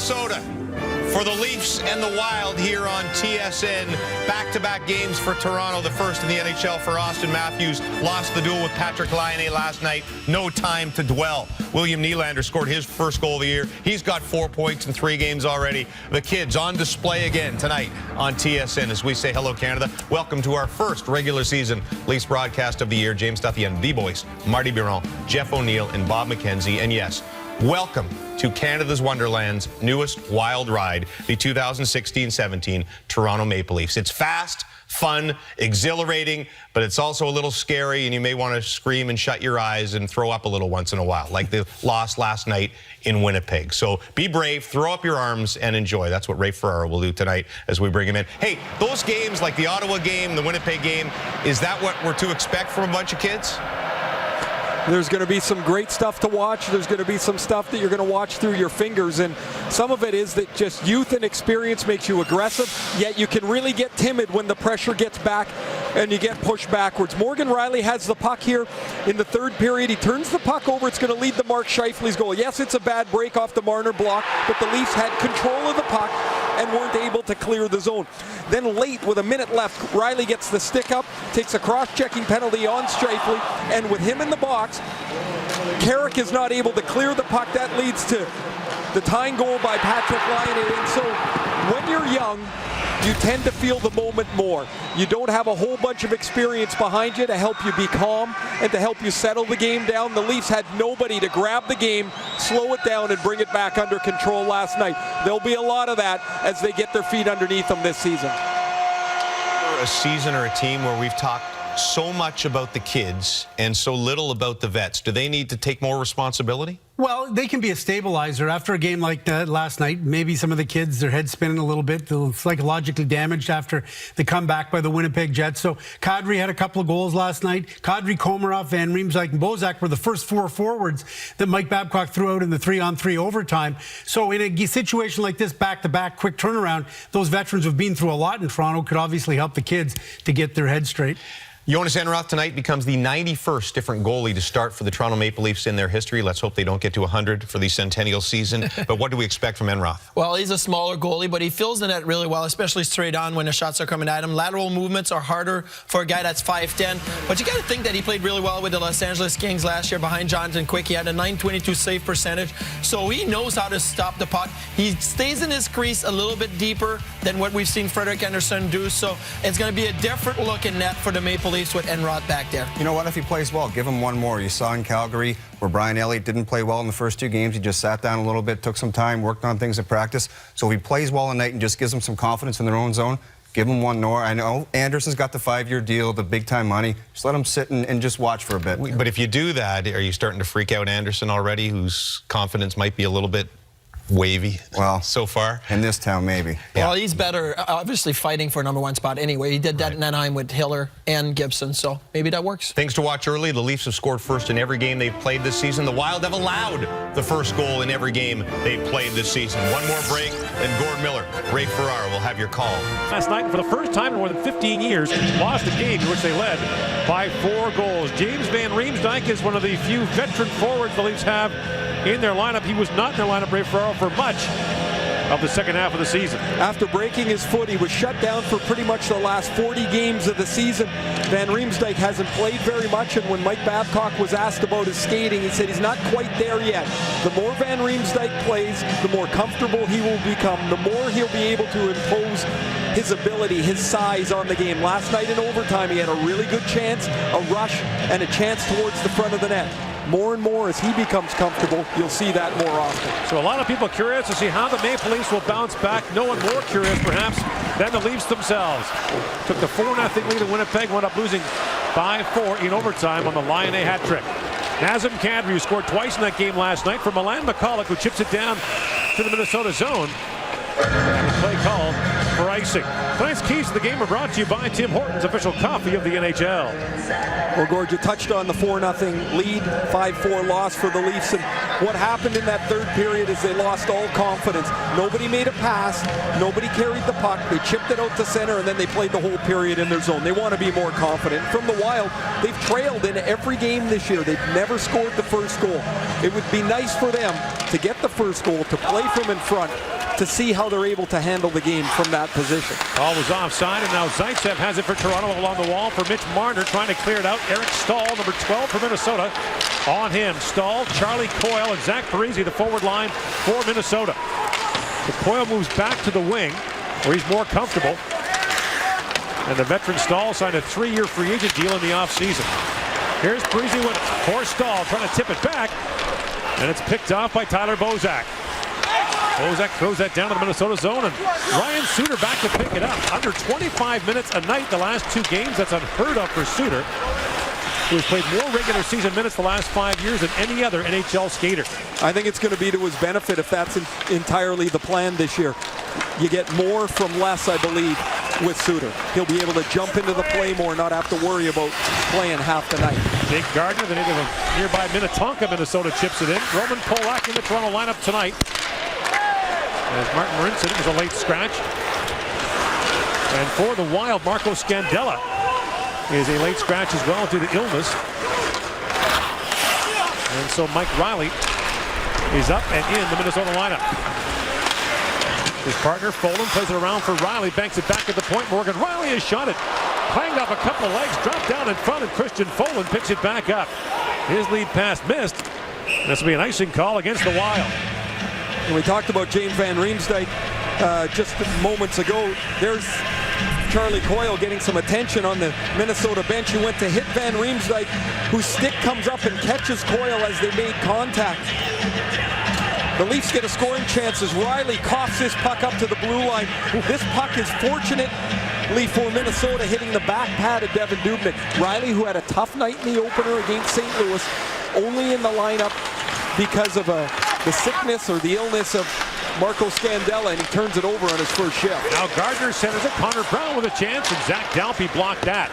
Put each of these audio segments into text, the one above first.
Minnesota. For the Leafs and the Wild here on TSN. Back-to-back games for Toronto, the first in the NHL for Austin Matthews. Lost the duel with Patrick Laine last night. No time to dwell. William Nylander scored his first goal of the year. He's got 4 points in 3 games already. The kids on display again tonight on TSN as we say hello, Canada. Welcome to our first regular season Leafs broadcast of the year. James Duffy and the boys, Marty Biron, Jeff O'Neill, and Bob McKenzie. And yes, welcome to Canada's Wonderland's newest wild ride, the 2016-17 Toronto Maple Leafs. It's fast, fun, exhilarating, but it's also a little scary, and you may want to scream and shut your eyes and throw up a little once in a while, like the loss last night in Winnipeg. So be brave, throw up your arms, and enjoy. That's what Ray Ferraro will do tonight as we bring him in. Hey, those games, like the Ottawa game, the Winnipeg game, is that what we're to expect from a bunch of kids? There's going to be some great stuff to watch. There's going to be some stuff that you're going to watch through your fingers. And some of it is that just youth and experience makes you aggressive, yet you can really get timid when the pressure gets back and you get pushed backwards. Morgan Rielly has the puck here in the third period. He turns the puck over. It's going to lead to Mark Scheifele's goal. Yes, it's a bad break off the Marner block, but the Leafs had control of the puck and weren't able to clear the zone. Then late, with a minute left, Rielly gets the stick up, takes a cross-checking penalty on Scheifele, and with him in the box, Carrick is not able to clear the puck. That leads to the tying goal by Patrick Laine. And so when you're young, you tend to feel the moment more. You don't have a whole bunch of experience behind you to help you be calm and to help you settle the game down. The Leafs had nobody to grab the game, slow it down, and bring it back under control last night. There'll be a lot of that as they get their feet underneath them this season. A season or a team where we've talked so much about the kids and so little about the vets. Do they need to take more responsibility? Well, they can be a stabilizer. After a game like that last night, maybe some of the kids, their heads spinning a little bit. They're psychologically damaged after the comeback by the Winnipeg Jets. So Kadri had a couple of goals last night. Kadri, Komarov, Van Riemsdyk, and Bozak were the first 4 forwards that Mike Babcock threw out in the 3-on-3 overtime. So in a situation like this, back-to-back, quick turnaround, those veterans who've been through a lot in Toronto could obviously help the kids to get their heads straight. Jonas Enroth tonight becomes the 91st different goalie to start for the Toronto Maple Leafs in their history. Let's hope they don't get to 100 for the centennial season. But what do we expect from Enroth? Well, he's a smaller goalie, but he fills the net really well, especially straight on when the shots are coming at him. Lateral movements are harder for a guy that's 5'10". But you got to think that he played really well with the Los Angeles Kings last year behind Jonathan Quick. He had a .922 save percentage, so he knows how to stop the puck. He stays in his crease a little bit deeper than what we've seen Frederik Andersen do, so it's going to be a different looking net for the Maple Leafs with Enroth back there. You know what? If he plays well, give him one more. You saw in Calgary where Brian Elliott didn't play well in the first 2 games. He just sat down a little bit, took some time, worked on things at practice. So if he plays well tonight and just gives them some confidence in their own zone, give him one more. I know Anderson's got the 5-year deal, the big-time money. Just let him sit and just watch for a bit. But if you do that, are you starting to freak out Anderson already, whose confidence might be a little bit wavy so far? In this town, maybe. Well, he's better, obviously, fighting for a #1 spot anyway. He did that in Anaheim with Hiller and Gibson, so maybe that works. Things to watch early. The Leafs have scored first in every game they've played this season. The Wild have allowed the first goal in every game they've played this season. One more break, and Gord Miller, Ray Ferraro will have your call. Last night, for the first time in more than 15 years, lost a game in which they led by 4 goals. James Van Riemsdyk is one of the few veteran forwards the Leafs have in their lineup. He was not in their lineup, Ray Ferraro, for much of the second half of the season. After breaking his foot, he was shut down for pretty much the last 40 games of the season. Van Riemsdyk hasn't played very much, and when Mike Babcock was asked about his skating, he said he's not quite there yet. The more Van Riemsdyk plays, the more comfortable he will become, the more he'll be able to impose his ability, his size on the game. Last night in overtime, he had a really good chance, a rush, and a chance towards the front of the net. More and more as he becomes comfortable, you'll see that more often. So a lot of people curious to see how the Maple Leafs will bounce back. No one more curious, perhaps, than the Leafs themselves. Took the 4-0 lead in Winnipeg, wound up losing by 4 in overtime on the Laine hat trick. Nazem Kadri, who scored twice in that game last night, for Milan McCulloch, who chips it down to the Minnesota zone. And the play called for icing. Tonight's keys to the game are brought to you by Tim Hortons, official coffee of the NHL. Well, Gord, you touched on the 4-0 lead, 5-4 loss for the Leafs, and what happened in that third period is they lost all confidence. Nobody made a pass, nobody carried the puck, they chipped it out to center, and then they played the whole period in their zone. They want to be more confident. From the Wild, they've trailed in every game this year. They've never scored the first goal. It would be nice for them to get the first goal, to play from in front, to see how they're able to handle the game from that position. Ball was offside, and now Zaitsev has it for Toronto along the wall for Mitch Marner, trying to clear it out. Eric Stahl, number 12 for Minnesota, on him. Stahl, Charlie Coyle, and Zach Parise, the forward line for Minnesota. The Coyle moves back to the wing, where he's more comfortable. And the veteran Stahl signed a 3-year free agent deal in the offseason. Here's Parise with it for Stahl, trying to tip it back, and it's picked off by Tyler Bozak. Bozak throws that down to the Minnesota zone, and Ryan Suter back to pick it up. Under 25 minutes a night the last 2 games. That's unheard of for Suter, who has played more regular season minutes the last 5 years than any other NHL skater. I think it's going to be to his benefit if that's entirely the plan this year. You get more from less, I believe, with Suter. He'll be able to jump into the play more, not have to worry about playing half the night. Jake Gardner, the native of nearby Minnetonka, Minnesota, chips it in. Roman Polak in the Toronto lineup tonight. As Martin Marincin was a late scratch. And for the Wild, Marco Scandella is a late scratch as well due to illness. And so Mike Riley is up and in the Minnesota lineup. His partner, Folin, plays it around for Riley, banks it back at the point. Morgan Riley has shot it. Clanged off a couple of legs, dropped down in front, and Christian Folin picks it back up. His lead pass missed. This will be an icing call against the Wild. And we talked about James Van Riemsdyk just moments ago. There's Charlie Coyle getting some attention on the Minnesota bench. He went to hit Van Riemsdyk, whose stick comes up and catches Coyle as they made contact. The Leafs get a scoring chance as Riley coughs this puck up to the blue line. This puck is fortunately for Minnesota hitting the back pad of Devan Dubnyk. Riley, who had a tough night in the opener against St. Louis, only in the lineup because of the sickness or the illness of Marco Scandella, and he turns it over on his first shift. Now Gardner centers it. Connor Brown with a chance, and Zach Dalpe blocked that.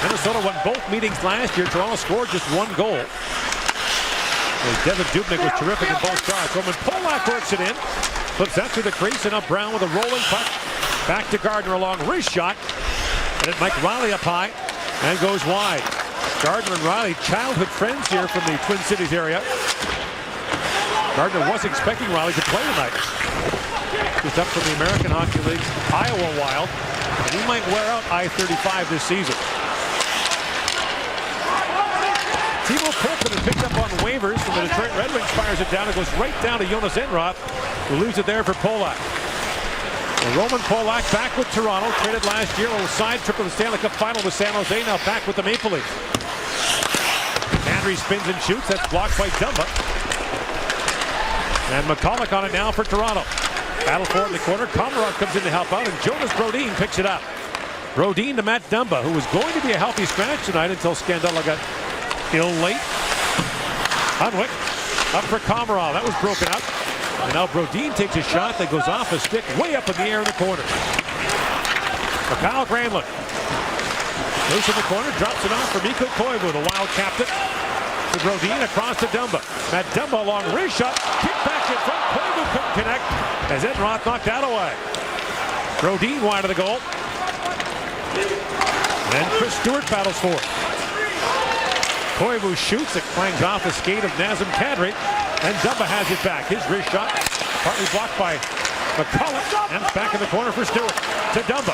Minnesota won both meetings last year. Toronto scored just 1 goal. Devan Dubnyk was terrific in both shots. Roman Polak works it in. Flips that through the crease, and up Brown with a rolling puck. Back to Gardner along wrist shot. And it Mike Riley up high and goes wide. Gardner and Riley, childhood friends here from the Twin Cities area. Gardner was expecting Riley to play tonight. Just up from the American Hockey League's Iowa Wild. And he might wear out I-35 this season. Timo Kirkman is picked up on waivers from the Detroit Red Wings, fires it down. It goes right down to Jonas Enroth, who leaves it there for Polak. And Roman Polak back with Toronto, traded last year, a little side trip to the Stanley Cup Final with San Jose, now back with the Maple Leafs. Andrew spins and shoots, that's blocked by Dumba. And McCulloch on it now for Toronto. Battle for it in the corner, Komarov comes in to help out, and Jonas Brodin picks it up. Brodin to Matt Dumba, who was going to be a healthy scratch tonight until Scandella got ill late. Hunwick up for Komarov. That was broken up. And now Brodin takes a shot that goes off a stick way up in the air in the corner. Kyle Granlund loose in the corner, drops it off for Mikko Koivu, the Wild captain. To Brodin across to Dumba. Matt Dumba along wrist shot. Kick back in front. Koivu couldn't connect as Enroth knocked that away. Brodin wide of the goal. And Chris Stewart battles for it. Koivu shoots, it clangs off the skate of Nazem Kadri, and Dumba has it back. His wrist shot, partly blocked by McCulloch, and back in the corner for Stewart. To Dumba.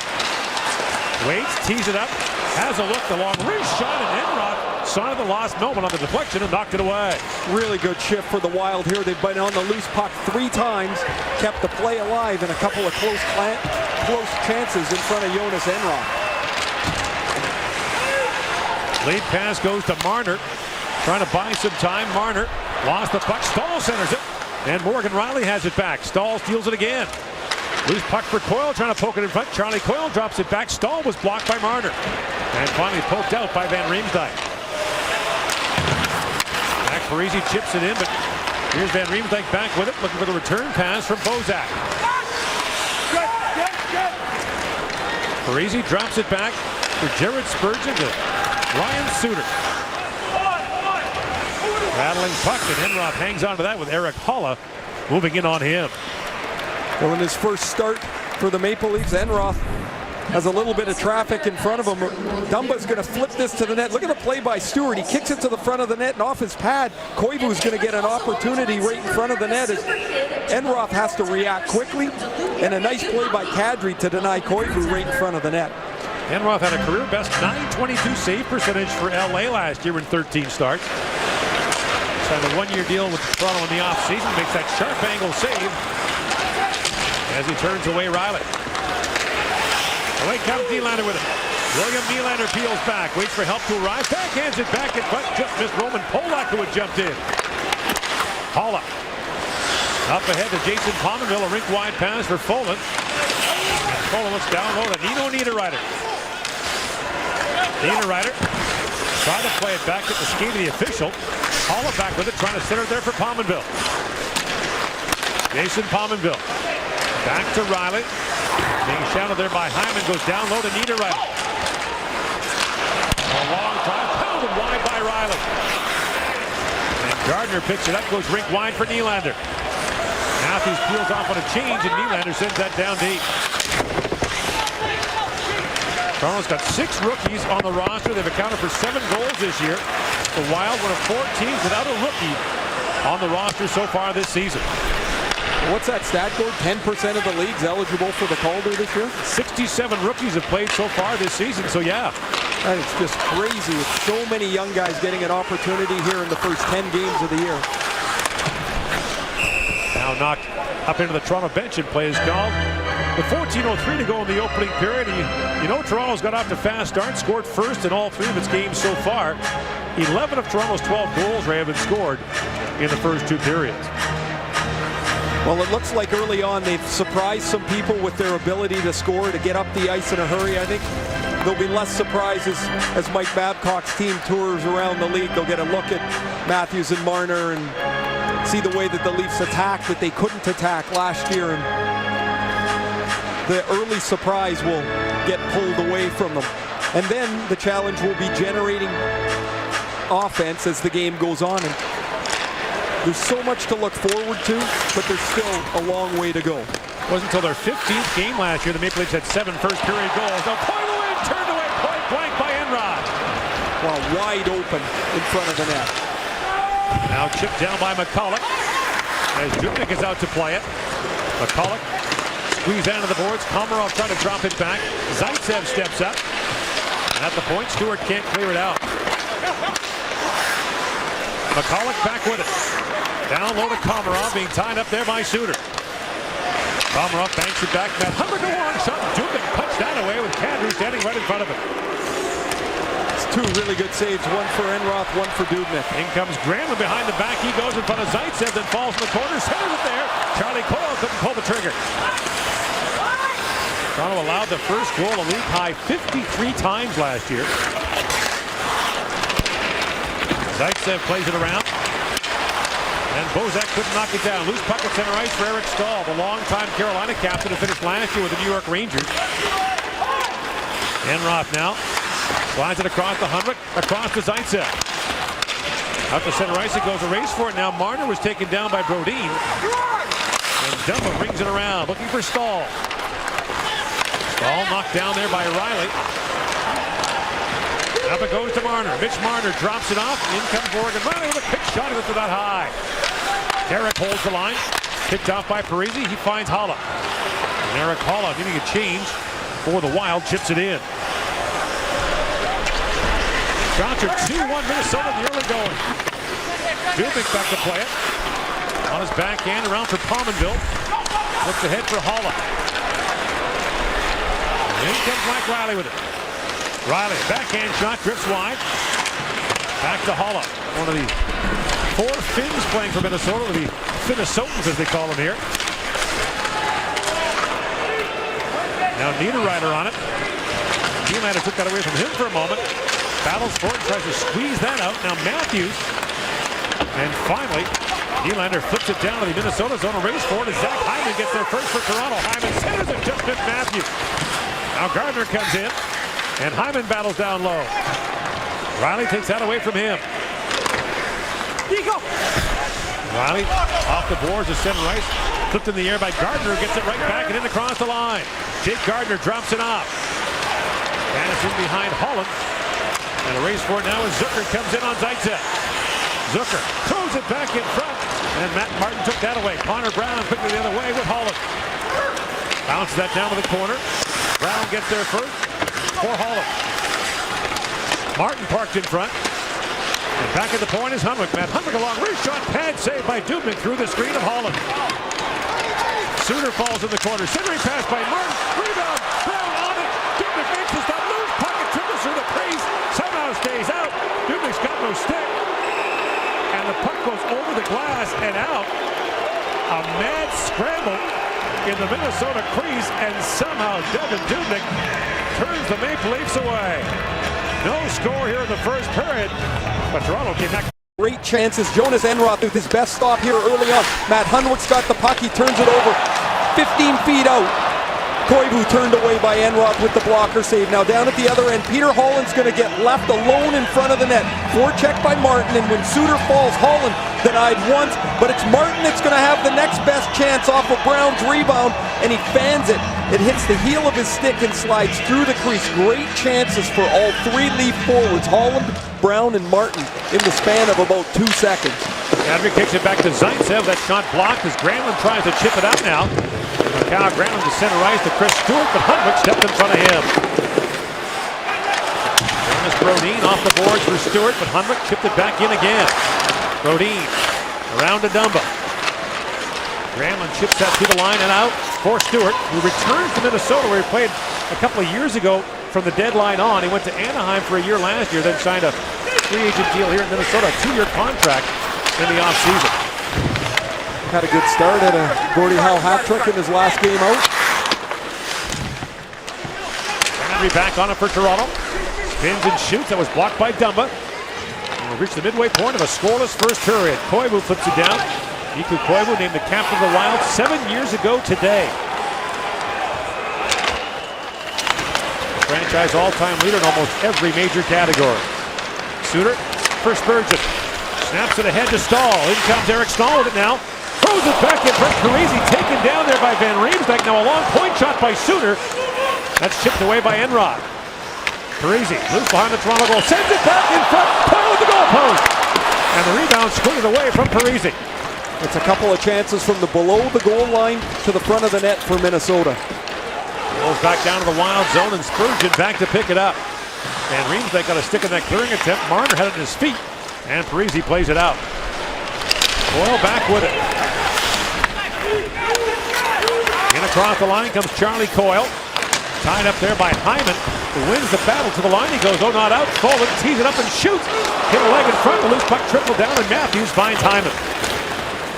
Waits, tees it up, has a look, the long wrist shot, and Enroth saw the last moment on the deflection and knocked it away. Really good shift for the Wild here. They've been on the loose puck 3 times, kept the play alive in a couple of close chances in front of Jonas Enroth. Lead pass goes to Marner, trying to buy some time. Marner lost the puck. Stahl centers it, and Morgan Riley has it back. Stahl steals it again. Loose puck for Coyle, trying to poke it in front. Charlie Coyle drops it back. Stahl was blocked by Marner, and finally poked out by Van Riemsdyk. Zach Parise chips it in, but here's Van Riemsdyk back with it, looking for the return pass from Bozak. Parise drops it back for Jared Spurgeon to Ryan Suter. Battling puck, and Enroth hangs on to that with Eric Holla moving in on him. Well, in his first start for the Maple Leafs, Enroth has a little bit of traffic in front of him. Dumba's going to flip this to the net. Look at the play by Stewart. He kicks it to the front of the net, and off his pad, Koivu's going to get an opportunity right in front of the net as Enroth has to react quickly, and a nice play by Kadri to deny Koivu right in front of the net. Enroth had a career best .922 save percentage for LA last year in 13 starts. Signed a one-year deal with Toronto in the offseason. Makes that sharp angle save as he turns away Riley. Away comes Nylander with it. William Nylander peels back, waits for help to arrive, backhands it back in front, just missed Roman Polak who had jumped in. Haula up ahead to Jason Pominville, a rink-wide pass for Folin. And Folin looks down low to Nino Niederreiter. Niederreiter tried to play it back at the skate of the official. Haula back with it, trying to center it there for Pominville. Jason Pominville back to Riley. Being shouted there by Hyman, goes down low to Niederreiter. A long drive, pounded wide by Riley. And Gardner picks it up, goes rink wide for Nylander. Matthews peels off on a change, and Nylander sends that down deep. Toronto's got 6 rookies on the roster. They've accounted for 7 goals this year. The Wild, one of 4 teams without a rookie on the roster so far this season. What's that stat code? 10% of the league's eligible for the Calder this year? 67 rookies have played so far this season, so yeah. And it's just crazy with so many young guys getting an opportunity here in the first 10 games of the year. Now knocked up into the Toronto bench and play is called. With 14:03 to go in the opening period, and you know Toronto's got off to fast start, scored first in all 3 of its games so far. 11 of Toronto's 12 goals have been scored in the first 2 periods. Well, it looks like early on they've surprised some people with their ability to score, to get up the ice in a hurry. I think there'll be less surprises as Mike Babcock's team tours around the league. They'll get a look at Matthews and Marner and see the way that the Leafs attack that they couldn't attack last year. And the early surprise will get pulled away from them. And then the challenge will be generating offense as the game goes on. And there's so much to look forward to, but there's still a long way to go. It wasn't until their 15th game last year the Maple Leafs had 7 first-period goals. Now point away, turned away, point blank by Enroth. Well, wide open in front of the net. Now chipped down by McCulloch as Dubnyk is out to play it. McCulloch squeezed down to the boards. Komarov trying to drop it back. Zaitsev steps up. And at the point, Stewart can't clear it out. McCulloch back with it. Down low to Komarov, being tied up there by Suter. Komarov banks it back. That 100-to-1 shot. Dubnyk punched that away with Kadri standing right in front of it. It's 2 really good saves. One for Enroth, one for Dubnyk. In comes Granlund behind the back. He goes in front of Zaitsev, then falls in the corner. Centers it there. Charlie Coyle couldn't pull the trigger. Toronto allowed the first goal, a league high 53 times last year. Zaitsev plays it around. And Bozak couldn't knock it down. Loose puck at center ice for Eric Stahl, the longtime Carolina captain who finished last year with the New York Rangers. Enroth now slides it across the 100, across to Zaitsev. Out to center ice, it goes a race for it. Now Marner was taken down by Brodin. And Dumba brings it around, looking for Stahl. Stahl knocked down there by Riley. Up it goes to Marner. Mitch Marner drops it off. In comes Morgan Riley with a quick shot at it to that high. Derek holds the line. Picked off by Parisi. He finds Haula. And Eric Haula getting a change for the Wild. Chips it in. Shots are 2-1 Minnesota in the early going. Dubnyk back to play it. On his backhand around for Pominville. Looks ahead for Haula. And in comes Mike Riley with it. Riley, backhand shot, drifts wide. Back to Haula. One of the 4 Finns playing for Minnesota, the Minnesotans as they call them here. Now Niederreiter on it. Nylander took that away from him for a moment. Battles for it, tries to squeeze that out. Now Matthews. And finally, Nylander flips it down to the Minnesota zone. A race for it as Zach Hyman gets there first for Toronto. Hyman centers it, just missed Matthews. Now Gardner comes in. And Hyman battles down low. Riley takes that away from him. Riley off the boards to center ice. Flipped in the air by Gardner, gets it right back and in across the line. Jake Gardner drops it off. Pass in behind Holland. And the race for it now as Zucker comes in on Zaitsev. Zucker throws it back in front. And Matt Martin took that away. Connor Brown quickly the other way with Holland. Bounces that down to the corner. Brown gets there first for Holland. Martin parked in front. And back at the point is Hunwick. Matt Hunwick along. Wrist shot. Pad saved by Dubnik through the screen of Holland. Suter falls in the corner. Centering pass by Martin. Rebound. Brown on it. Dubnik makes the stop. Loose pocket. Triples through the crease. Somehow stays out. Dubnik's got no stick. And the puck goes over the glass and out. A mad scramble in the Minnesota crease. And somehow Devin Dubnik turns the Maple Leafs away. No score here in the first period. But Toronto came back. Great chances. Jonas Enroth with his best stop here early on. Matt Hunwick's got the puck. He turns it over 15 feet out. Koivu turned away by Enroth with the blocker save. Now down at the other end, Peter Holland's going to get left alone in front of the net. Forecheck by Martin, and when Suter falls, Holland denied once, but it's Martin that's going to have the next best chance off of Brown's rebound, and he fans it. It hits the heel of his stick and slides through the crease. Great chances for all three Leaf forwards, Holland, Brown, and Martin, in the span of about 2 seconds. Kadri kicks it back to Zaitsev. That shot blocked as Granlund tries to chip it out now. Now Granlund to center ice to Chris Stewart, but Hunwick stepped in front of him. Jonas Brodin off the boards for Stewart, but Hunwick chipped it back in again. Brodin around to Dumba. Granlund chips that to the line and out for Stewart, who returns to Minnesota, where he played a couple of years ago from the deadline on. He went to Anaheim for a year last year, then signed a free agent deal here in Minnesota, a 2-year contract in the offseason. Had a good start at a Gordie Howe hat trick in his last game out. Kadri back on it for Toronto. Spins and shoots. That was blocked by Dumba. We'll reach the midway point of a scoreless first period. Koivu flips it down. Mikko Koivu named the captain of the Wild 7 years ago today. The franchise all-time leader in almost every major category. Suter for Spurgeon. Snaps it ahead to Stahl. In comes Eric Stahl with it now. Throws it back in front. Parisi taken down there by Van Riemsdyk. Now a long point shot by Suter. That's chipped away by Enroth. Parisi loose behind the Toronto goal. Sends it back in front. Put with the goalpost. And the rebound squirted away from Parisi. It's a couple of chances from the below the goal line to the front of the net for Minnesota. Goes back down to the Wild zone, and Spurgeon back to pick it up. Van Riemsdyk got a stick in that clearing attempt. Marner had it at his feet. And Parisi plays it out. Boyle back with it. In across the line comes Charlie Coyle. Tied up there by Hyman, who wins the battle to the line. He goes, oh, not out. Foley tees it up and shoots. Hit a leg in front. The loose puck tripled down, and Matthews finds Hyman.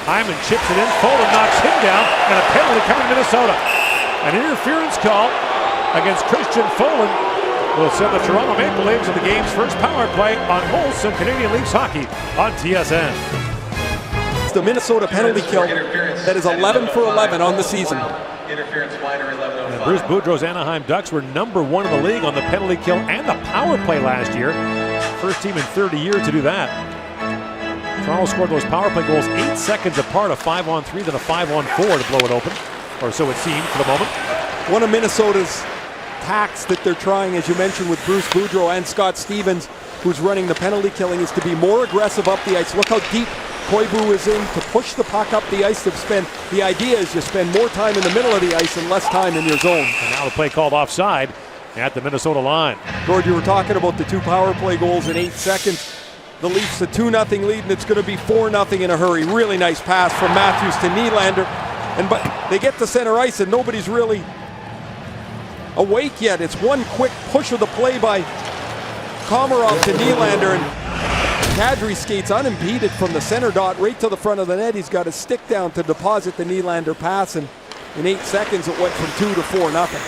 Hyman chips it in. Foley knocks him down, and a penalty coming to Minnesota. An interference call against Christian Foley will send the Toronto Maple Leafs to the game's first power play on wholesome Canadian Leafs hockey on TSN. It's the Minnesota penalty kill that is 11 for 11 on the season. And Bruce Boudreau's Anaheim Ducks were #1 in the league on the penalty kill and the power play last year. First team in 30 years to do that. Toronto scored those power play goals 8 seconds apart, a 5-on-3, then a 5-on-4 to blow it open, or so it seemed for the moment. One of Minnesota's tacks that they're trying, as you mentioned, with Bruce Boudreau and Scott Stevens, who's running the penalty killing, is to be more aggressive up the ice. Look how deep Koivu is in to push the puck up the ice. The idea is you spend more time in the middle of the ice and less time in your zone. And now the play called offside at the Minnesota line. Gord, you were talking about the 2 power play goals in 8 seconds. The Leafs a 2-0 lead, and it's going to be 4-0 in a hurry. Really nice pass from Matthews to Nylander. But they get to center ice, and nobody's really awake yet. It's one quick push of the play by Komarov to Nylander, and Kadri skates unimpeded from the center dot right to the front of the net. He's got his stick down to deposit the Nylander pass, and in 8 seconds it went from 2 to 4-0.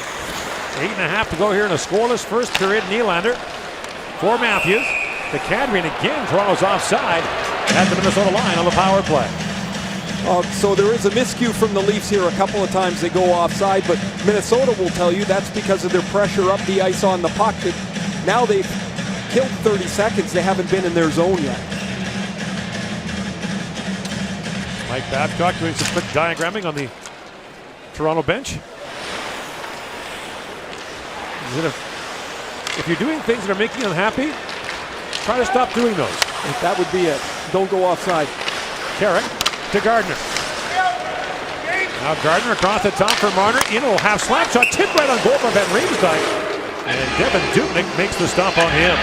8.5 to go here in a scoreless first period. Nylander for Matthews. To Kadri, and again Toronto's offside at the Minnesota line on the power play. So there is a miscue from the Leafs here. A couple of times they go offside, but Minnesota will tell you that's because of their pressure up the ice on the puck. Now they've killed 30 seconds. They haven't been in their zone yet. Mike Babcock doing some quick diagramming on the Toronto bench. Is it a If you're doing things that are making them happy, try to stop doing those. That would be it. Don't go offside. Carrick to Gardner. Now Gardner across the top for Marner. In a half slap shot, tipped right on goal by Van Riemsdyk. And Devin Dubnyk makes the stop on him.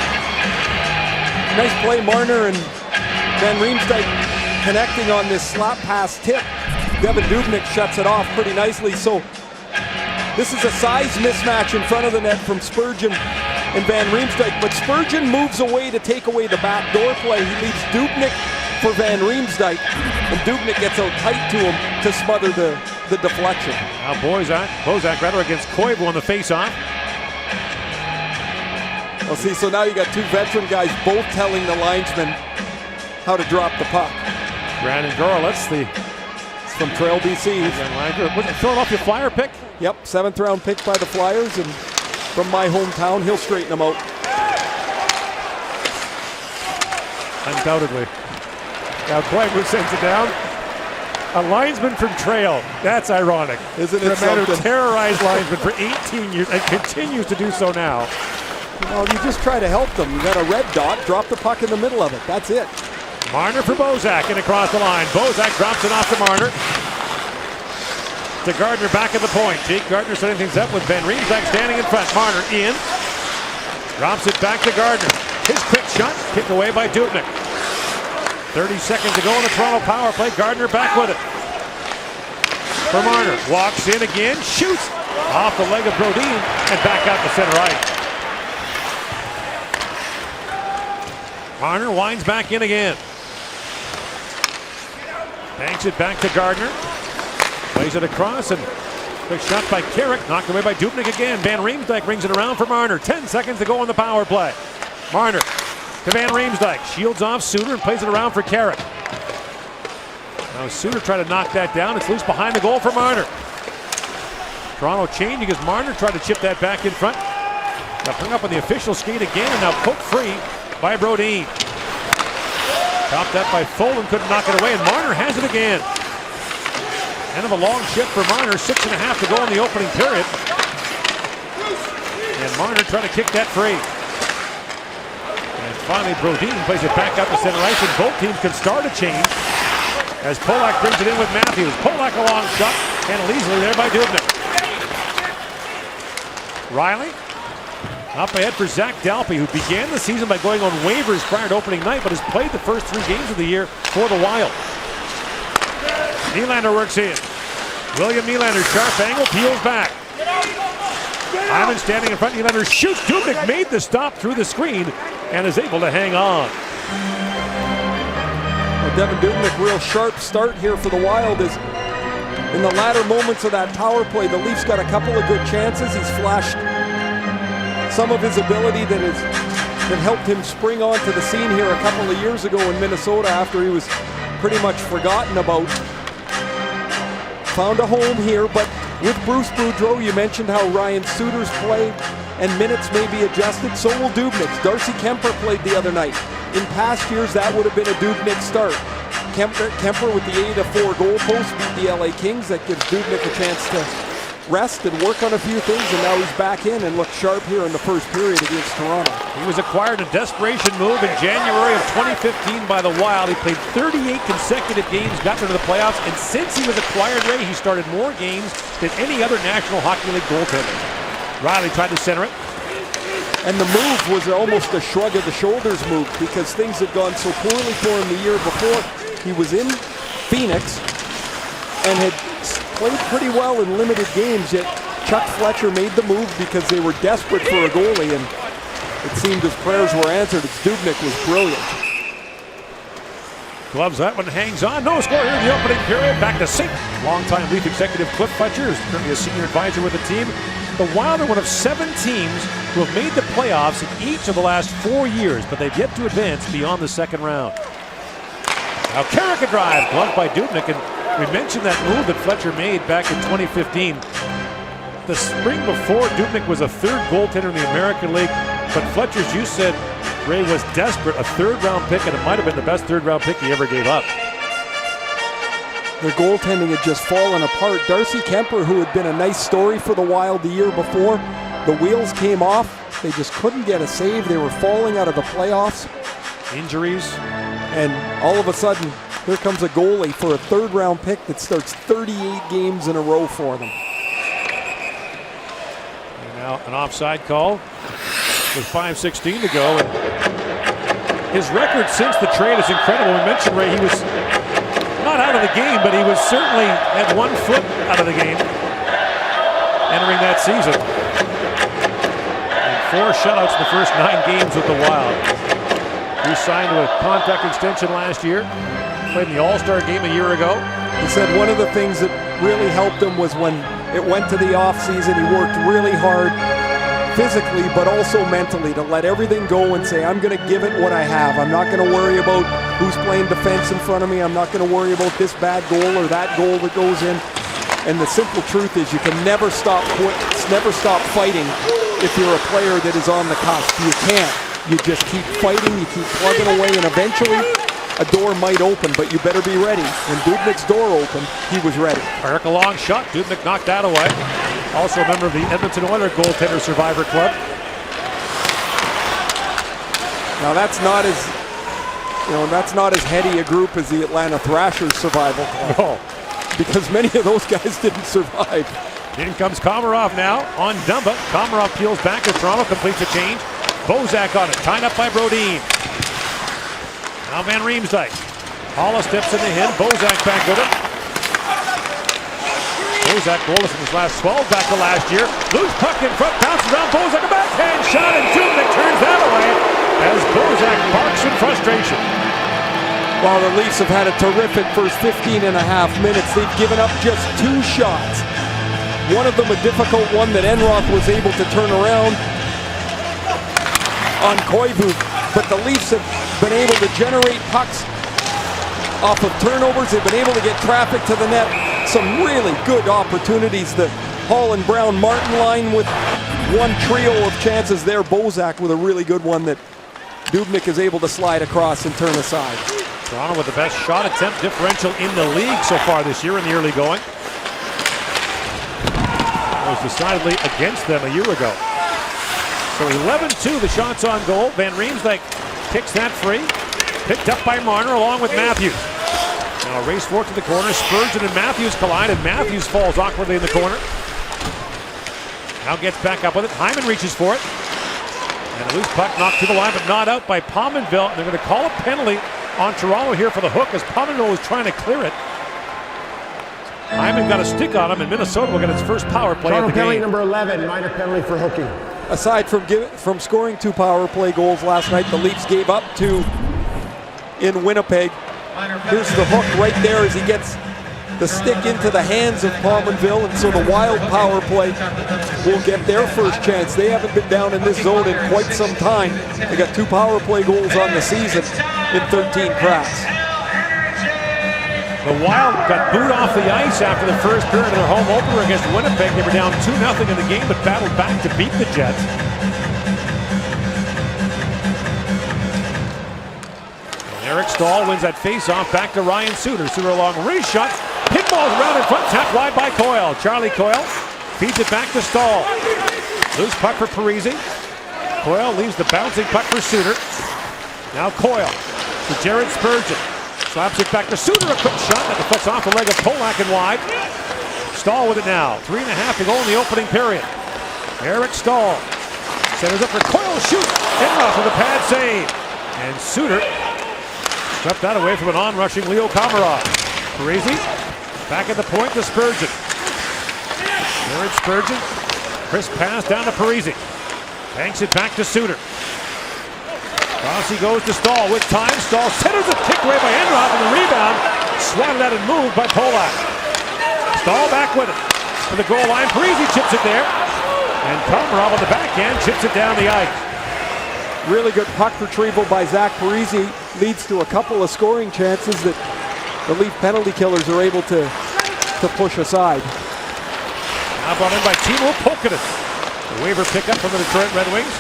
Nice play, Marner and Van Riemsdyk connecting on this slap pass tip. Devin Dubnyk shuts it off pretty nicely. So this is a size mismatch in front of the net from Spurgeon and Van Riemsdyk, but Spurgeon moves away to take away the backdoor play. He leaves Dubnyk for Van Riemsdyk, and Dubnyk gets out tight to him to smother the deflection. Now Bozak rather against Koivu on the face-off. Well, see, so now you got two veteran guys both telling the linesman how to drop the puck. Brandon Gorelitz, It's from Trail, BC. Was it Philadelphia Flyer pick? Yep, 7th round pick by the Flyers, and from my hometown, he'll straighten them out. Undoubtedly. Now Koivu sends it down. A linesman from Trail. That's ironic. Isn't it The man who something? terrorized linesmen for 18 years and continues to do so now. Well, you just try to help them. You got a red dot, drop the puck in the middle of it. That's it. Marner for Bozak and across the line. Bozak drops it off to Marner. To Gardner back at the point. Jake Gardner setting things up with Van Riemsdyk standing in front. Marner in. Drops it back to Gardner. His quick shot kicked away by Dubnyk. 30 seconds to go in the Toronto power play. Gardner back with it. For Marner. Walks in again. Shoots off the leg of Brodin and back out to center ice. Marner winds back in again. Banks it back to Gardner. Plays it across and quick shot by Carrick. Knocked away by Dubnyk again. Van Riemsdyk brings it around for Marner. 10 seconds to go on the power play. Marner to Van Riemsdyk. Shields off Suter and plays it around for Carrick. Now Suter tried to knock that down. It's loose behind the goal for Marner. Toronto changing as Marner tried to chip that back in front. Now hung up on the official skate again and now poked free by Brodin. Topped that by Folin, couldn't knock it away, and Marner has it again. End of a long shift for Marner, 6.5 to go in the opening period. And Marner trying to kick that free. And finally Brodin plays it back out to center ice, and both teams can start a change as Polak brings it in with Matthews. Polak a long shot, handled easily there by Dubnyk. Riley up ahead for Zach Dalpe, who began the season by going on waivers prior to opening night, but has played the first 3 games of the year for the Wild. Nylander works in. William Nylander, sharp angle, peels back. Hyman standing in front. Nylander shoots. Dubnyk made the stop through the screen and is able to hang on. Well, Devin Dubnyk, real sharp start here for the Wild. Is in the latter moments of that power play, the Leafs got a couple of good chances. He's flashed some of his ability that helped him spring onto the scene here a couple of years ago in Minnesota after he was pretty much forgotten about. Found a home here, but with Bruce Boudreau, you mentioned how Ryan Suter's played and minutes may be adjusted, so will Dubnyk's. Darcy Kemper played the other night. In past years, that would have been a Dubnyk start. Kemper with the 8-4 goal post beat the LA Kings. That gives Dubnyk a chance to rest and work on a few things, and now he's back in and looked sharp here in the first period against Toronto. He was acquired a desperation move in January of 2015 by the Wild. He played 38 consecutive games, got into the playoffs, and since he was acquired, Ray, he started more games than any other National Hockey League goaltender. Riley tried to center it. And the move was almost a shrug of the shoulders move because things had gone so poorly for him the year before. He was in Phoenix and had played pretty well in limited games, yet Chuck Fletcher made the move because they were desperate for a goalie, and it seemed his prayers were answered. Dubnyk was brilliant. Gloves that one, hangs on. No score here in the opening period. Back to St. Longtime Leaf executive Cliff Fletcher is currently a senior advisor with the team. The Wild are one of 7 teams who have made the playoffs in each of the last 4 years, but they've yet to advance beyond the second round. Now Carrick a drive, gloved by Dubnyk, and we mentioned that move that Fletcher made back in 2015. The spring before, Dubnyk was a 3rd goaltender in the American League, but Fletcher, as you said, Ray, was desperate. A 3rd-round pick, and it might have been the best 3rd-round pick he ever gave up. Their goaltending had just fallen apart. Darcy Kemper, who had been a nice story for the Wild the year before, the wheels came off They just couldn't get a save. They were falling out of the playoffs. Injuries. And all of a sudden, here comes a goalie for a third-round pick that starts 38 games in a row for them. And now an offside call with 5:16 to go. And his record since the trade is incredible. We mentioned, Ray, he was not out of the game, but he was certainly at 1 foot out of the game entering that season. And 4 shutouts in the first 9 games with the Wild. He signed a contract extension last year, played in the All-Star game a year ago. He said one of the things that really helped him was when it went to the offseason, he worked really hard physically but also mentally to let everything go and say, I'm going to give it what I have. I'm not going to worry about who's playing defense in front of me. I'm not going to worry about this bad goal or that goal that goes in. And the simple truth is you can never stop fighting if you're a player that is on the cusp. You can't. You just keep fighting, you keep plugging away, and eventually a door might open, but you better be ready. When Dubnyk's door opened, he was ready. Eric, a long shot. Dubnyk knocked that away. Also a member of the Edmonton Oilers Goaltender Survivor Club. Now that's not as heady a group as the Atlanta Thrashers Survival Club. Oh. Because many of those guys didn't survive. In comes Komarov now on Dumba. Komarov peels back as Toronto completes a change. Bozak on it, tied up by Brodin. Now Van Riemsdyk. Holla steps in the hit. Bozak back with it. Bozak goalless in his last 12 back to last year. Loose puck in front, bounces around Bozak. A backhand shot, and Dubnyk turns that away as Bozak barks in frustration. While the Leafs have had a terrific first 15 and a half minutes, they've given up just 2 shots. One of them a difficult one that Enroth was able to turn around on Koivu, but the Leafs have been able to generate pucks off of turnovers. They've been able to get traffic to the net. Some really good opportunities. The Hall and Brown Martin line with one trio of chances there. Bozak with a really good one that Dubnyk is able to slide across and turn aside. Toronto with the best shot attempt differential in the league so far this year in the early going. It was decidedly against them a year ago. So 11-2 the shots on goal. Van Riemsdyk kicks that free. Picked up by Marner along with Matthews. Now a race for it to the corner. Spurgeon and Matthews collide, and Matthews falls awkwardly in the corner. Now gets back up with it. Hyman reaches for it. And a loose puck knocked to the line, but not out by Pominville. And they're going to call a penalty on Toronto here for the hook as Pominville was trying to clear it. Hyman got a stick on him, and Minnesota will get its first power play of the game. Penalty number 11, minor penalty for hooking. Aside from scoring 2 power play goals last night, the Leafs gave up 2 in Winnipeg. Here's the hook right there as he gets the stick into the hands of Pominville, and so the Wild power play will get their first chance. They haven't been down in this zone in quite some time. They got 2 power play goals on the season in 13 crafts. The Wild got booed off the ice after the first period of their home opener against Winnipeg. They were down 2-0 in the game, but battled back to beat the Jets. And Eric Stahl wins that face-off back to Ryan Suter. Suter along wrist shot. Pinballs around in front, tapped wide by Coyle. Charlie Coyle feeds it back to Stahl. Loose puck for Parise. Coyle leaves the bouncing puck for Suter. Now Coyle to Jared Spurgeon. Slaps it back to Suter, a quick shot that deflects off the leg of Polak and wide. Stahl with it now. 3.5 to go in the opening period. Eric Stahl centers up for Coyle, shoots. Enroth with a pad save. And Suter swept that away from an on-rushing Leo Komarov. Parise back at the point to Spurgeon. Jared Spurgeon. Crisp pass down to Parise. Banks it back to Suter. Rossi goes to Stahl with time. Stahl centers it, kicked away by Enroth, and the rebound swatted at and moved by Polak. Stahl back with it to the goal line. Parise chips it there, and Komarov on the backhand chips it down the ice. Really good puck retrieval by Zach Parise leads to a couple of scoring chances that the Leaf penalty killers are able to push aside. Now brought in by Timo Pulkkinen. The waiver pickup from the Detroit Red Wings.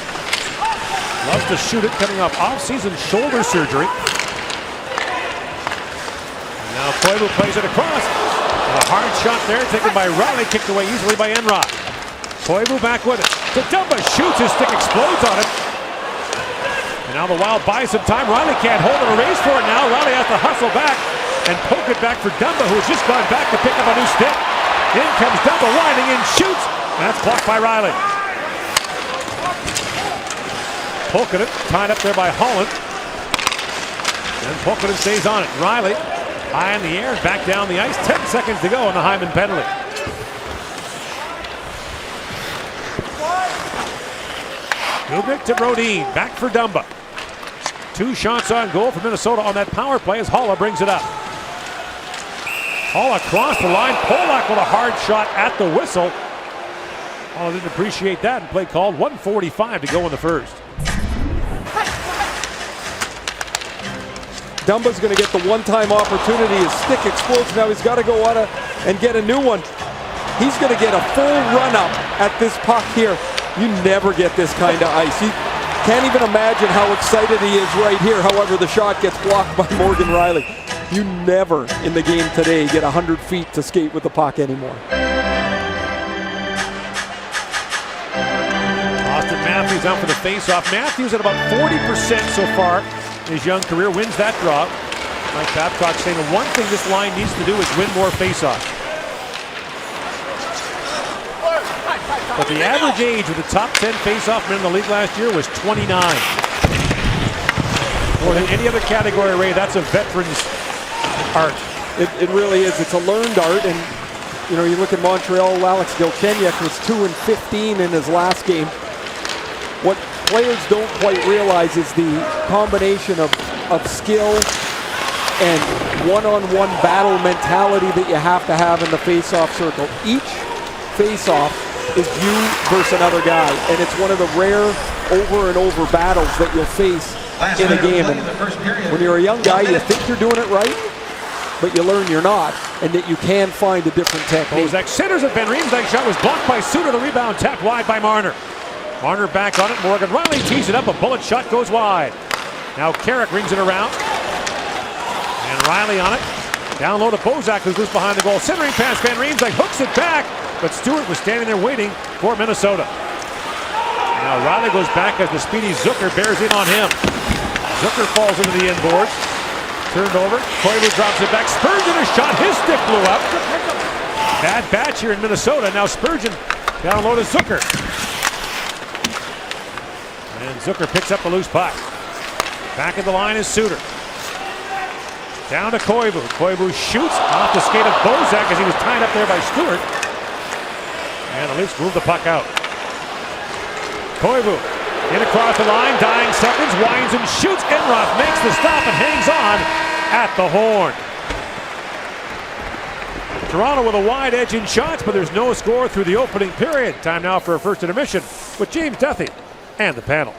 Loves to shoot it, coming off off-season shoulder surgery. And now Koivu plays it across. And a hard shot there, taken by Raleigh, kicked away easily by Enroth. Koivu back with it. to Dumba, shoots, his stick explodes on it. And now the Wild buy some time. Riley can't hold it, a race for it now. Riley has to hustle back and poke it back for Dumba, who has just gone back to pick up a new stick. In comes Dumba, winding in, shoots, and that's blocked by Riley. Polkinen tied up there by Holland. And Polkinen stays on it. Riley high in the air, back down the ice. 10 seconds to go on the Hyman penalty. Dubnyk to Brodin, back for Dumba. 2 shots on goal for Minnesota on that power play as Haula brings it up. Haula across the line. Polak with a hard shot at the whistle. Haula didn't appreciate that and play called. 1:45 to go in the first. Dumba's going to get the one-time opportunity. His stick explodes. Now he's got to go out and get a new one. He's going to get a full run-up at this puck here. You never get this kind of ice. You can't even imagine how excited he is right here. However, the shot gets blocked by Morgan Riley. You never in the game today get 100 feet to skate with the puck anymore. Austin Matthews out for the face-off. Matthews at about 40% so far in his young career, wins that draw. Mike Babcock saying the one thing this line needs to do is win more face-offs. But the average age of the top 10 face-off men in the league last year was 29. More than any other category, Ray, that's a veteran's art. It really is. It's a learned art. And, you know, you look at Montreal, Alex Galchenyuk was 2-15 in his last game. What players don't quite realize is the combination of skill and one-on-one battle mentality that you have to have in the face-off circle. Each face-off is you versus another guy, and it's one of the rare over and over battles that you'll face in a game. And when you're a young guy, you think you're doing it right, but you learn you're not, and that you can find a different technique. Bozak centers it. Van Riemsdyk shot was blocked by Suter. The rebound tapped wide by Marner. Marner back on it. Morgan Riley tees it up. A bullet shot goes wide. Now Carrick rings it around. And Riley on it. Down low to Bozak, who's loose behind the goal. Centering pass. Van Riemsdyk hooks it back. But Stewart was standing there waiting for Minnesota. Now Riley goes back as the speedy Zucker bears in on him. Zucker falls into the inboards. Turned over. Koivu drops it back. Spurgeon a shot. His stick blew up. Bad batch here in Minnesota. Now Spurgeon down low to Zucker. And Zucker picks up a loose puck. Back at the line is Suter. Down to Koivu. Koivu shoots off the skate of Bozak as he was tied up there by Stewart. And the Leafs move the puck out. Koivu in across the line, dying seconds, winds and shoots. Enroth makes the stop and hangs on at the horn. Toronto with a wide edge in shots, but there's no score through the opening period. Time now for a first intermission with James Duthie and the panel.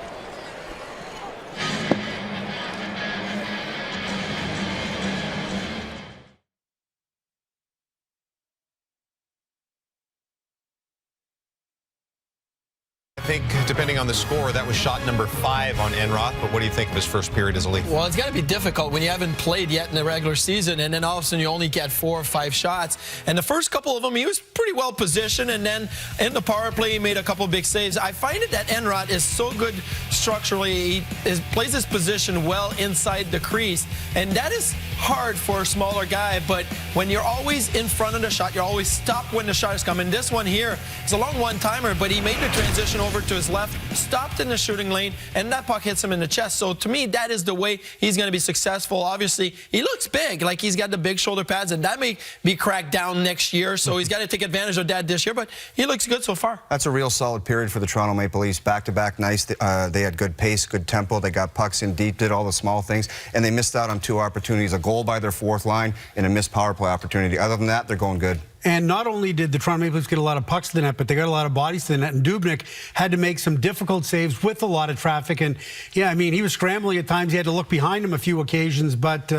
I think, depending on the score, that was shot number 5 on Enroth. But what do you think of his first period as a Leaf? Well, it's got to be difficult when you haven't played yet in the regular season, and then all of a sudden you only get 4 or 5 shots. And the first couple of them, he was pretty well positioned, and then in the power play, he made a couple of big saves. I find it that Enroth is so good structurally. He plays his position well inside the crease, and that is hard for a smaller guy. But when you're always in front of the shot, you're always stopped when the shot is coming. This one here is a long one-timer, but he made the transition over to his left, stopped in the shooting lane, and that puck hits him in the chest. So to me, that is the way he's going to be successful. Obviously, he looks big, like he's got the big shoulder pads, and that may be cracked down next year. So he's got to take advantage of that this year, but he looks good so far. That's a real solid period for the Toronto Maple Leafs. Back-to-back nice. They had good pace, good tempo. They got pucks in deep, did all the small things, and they missed out on 2 opportunities, a goal by their fourth line and a missed power play opportunity. Other than that, they're going good. And not only did the Toronto Maple Leafs get a lot of pucks to the net, but they got a lot of bodies to the net. And Dubnyk had to make some difficult saves with a lot of traffic. And, yeah, I mean, he was scrambling at times. He had to look behind him a few occasions, but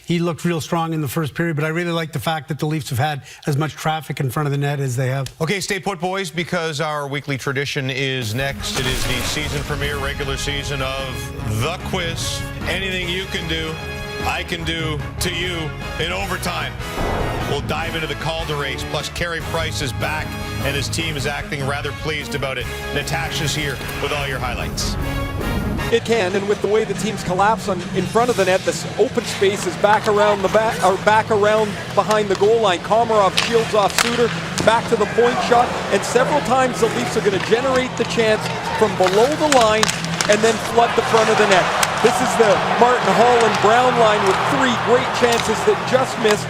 he looked real strong in the first period. But I really like the fact that the Leafs have had as much traffic in front of the net as they have. Okay, stay put, boys, because our weekly tradition is next. It is the season premiere, regular season of The Quiz. Anything you can do, I can do to you in overtime. We'll dive into the Calder race. Plus, Carey Price is back, and his team is acting rather pleased about it. Natasha's here with all your highlights. It can, and with the way the teams collapse in front of the net, this open space is back around back around behind the goal line. Komarov shields off Suter, back to the point shot, and several times the Leafs are going to generate the chance from below the line and then flood the front of the net. This is the Martin Hall and Brown line with 3 great chances that just missed.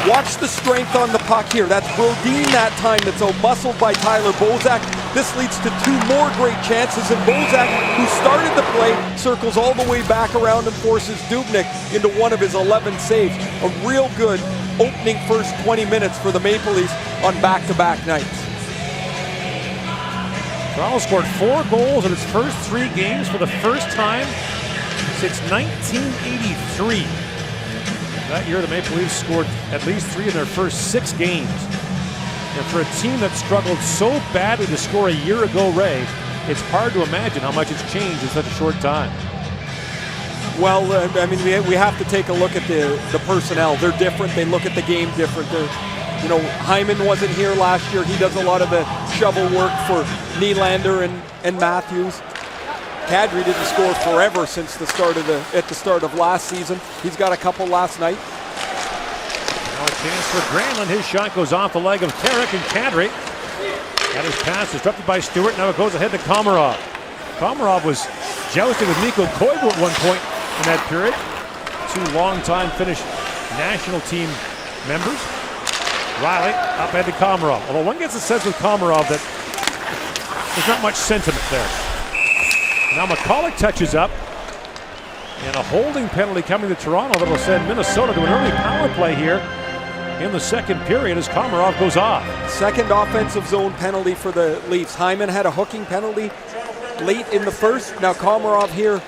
Watch the strength on the puck here. That's Brodin that time that's out-muscled by Tyler Bozak. This leads to 2 more great chances, and Bozak, who started the play, circles all the way back around and forces Dubnyk into one of his 11 saves. A real good opening first 20 minutes for the Maple Leafs on back-to-back nights. Toronto scored 4 goals in its first 3 games for the first time since 1983. That year, the Maple Leafs scored at least 3 in their first 6 games. And for a team that struggled so badly to score a year ago, Ray, it's hard to imagine how much it's changed in such a short time. Well, I mean, we have to take a look at the personnel. They're different. They look at the game different. You know, Hyman wasn't here last year. He does a lot of the shovel work for Nylander and Matthews. Kadri didn't score forever since the start of last season. He's got a couple last night. Now a chance for Granlund. His shot goes off the leg of Tarek, and Kadri got his pass disrupted by Stewart. Now it goes ahead to Komarov. Komarov was jousting with Mikko Koivu at one point in that period. 2 long-time Finnish national team members. Riley up ahead to Komarov. Although one gets a sense with Komarov that there's not much sentiment there. Now McCulloch touches up, and a holding penalty coming to Toronto that will send Minnesota to an early power play here in the second period as Komarov goes off. Second offensive zone penalty for the Leafs. Hyman had a hooking penalty late in the first. Now Komarov here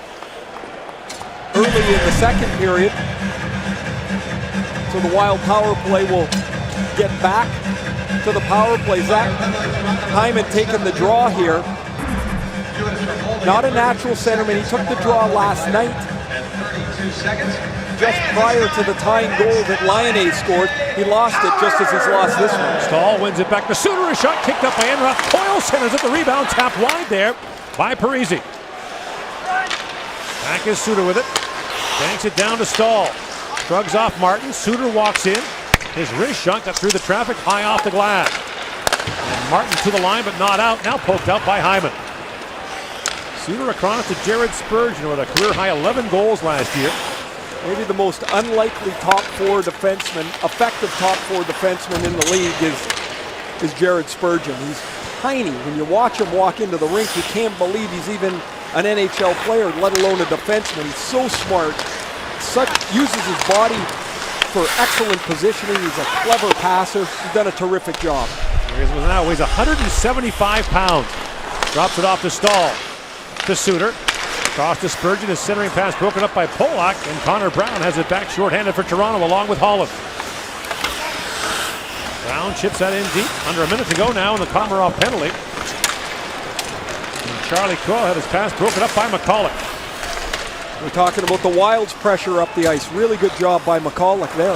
early in the second period. So the Wild power play will get back to the power play. Zach Hyman taking the draw here. Not a natural centerman. He took the draw last night, just prior to the tying goal that Laine scored. He lost it just as he's lost this one. Stahl wins it back to Suter. A shot kicked up by Enroth. Coyle centers at the rebound, tapped wide there by Parise. Back is Suter with it. Banks it down to Stahl. Shrugs off Martin. Suter walks in. His wrist shot got through the traffic, high off the glass. And Martin to the line, but not out. Now poked out by Hyman. Suter across to Jared Spurgeon with a career-high 11 goals last year. Maybe the most unlikely top 4 defenseman, effective top 4 defenseman in the league is Jared Spurgeon. He's tiny. When you watch him walk into the rink, you can't believe he's even an NHL player, let alone a defenseman. He's so smart, uses his body for excellent positioning. He's a clever passer. He's done a terrific job. Here he is now, weighs 175 pounds. Drops it off to Stahl. To Suter. Cross to Spurgeon. His centering pass broken up by Polak, and Connor Brown has it back shorthanded for Toronto along with Holland. Brown chips that in deep. Under a minute to go now in the Komarov penalty. And Charlie Coyle had his pass broken up by McCulloch. We're talking about the Wild's pressure up the ice. Really good job by McCulloch there.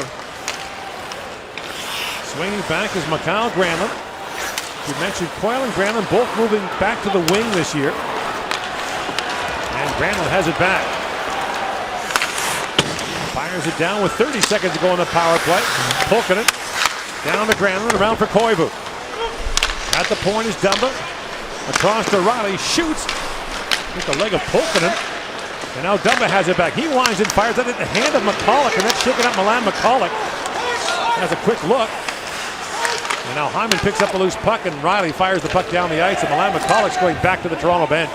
Swinging back is Mikhail Granlund. You mentioned Coyle and Granlund both moving back to the wing this year. And Granlund has it back. Fires it down with 30 seconds to go in the power play. Pulkkinen down to Granlund, around for Koivu. At the point is Dumba. Across to Riley, shoots. Hit the leg of Pulkkinen. And now Dumba has it back. He winds and fires that at the hand of McCulloch, and that's shaking up Milan McCulloch. Has a quick look. And now Hyman picks up the loose puck, and Riley fires the puck down the ice, and Milan McCulloch's going back to the Toronto bench.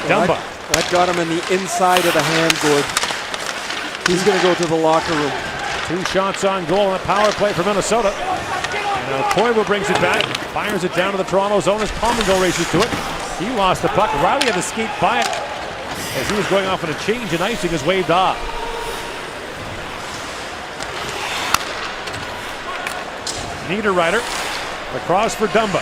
Dumba. That got him in the inside of the hand, Gord. He's going to go to the locker room. 2 shots on goal in the power play for Minnesota. And now Koivu brings it back, fires it down to the Toronto zone as Pominville races to it. He lost the puck. Riley had to skate by it as he was going off on a change, and icing is waved off. Niederreiter across for Dumba.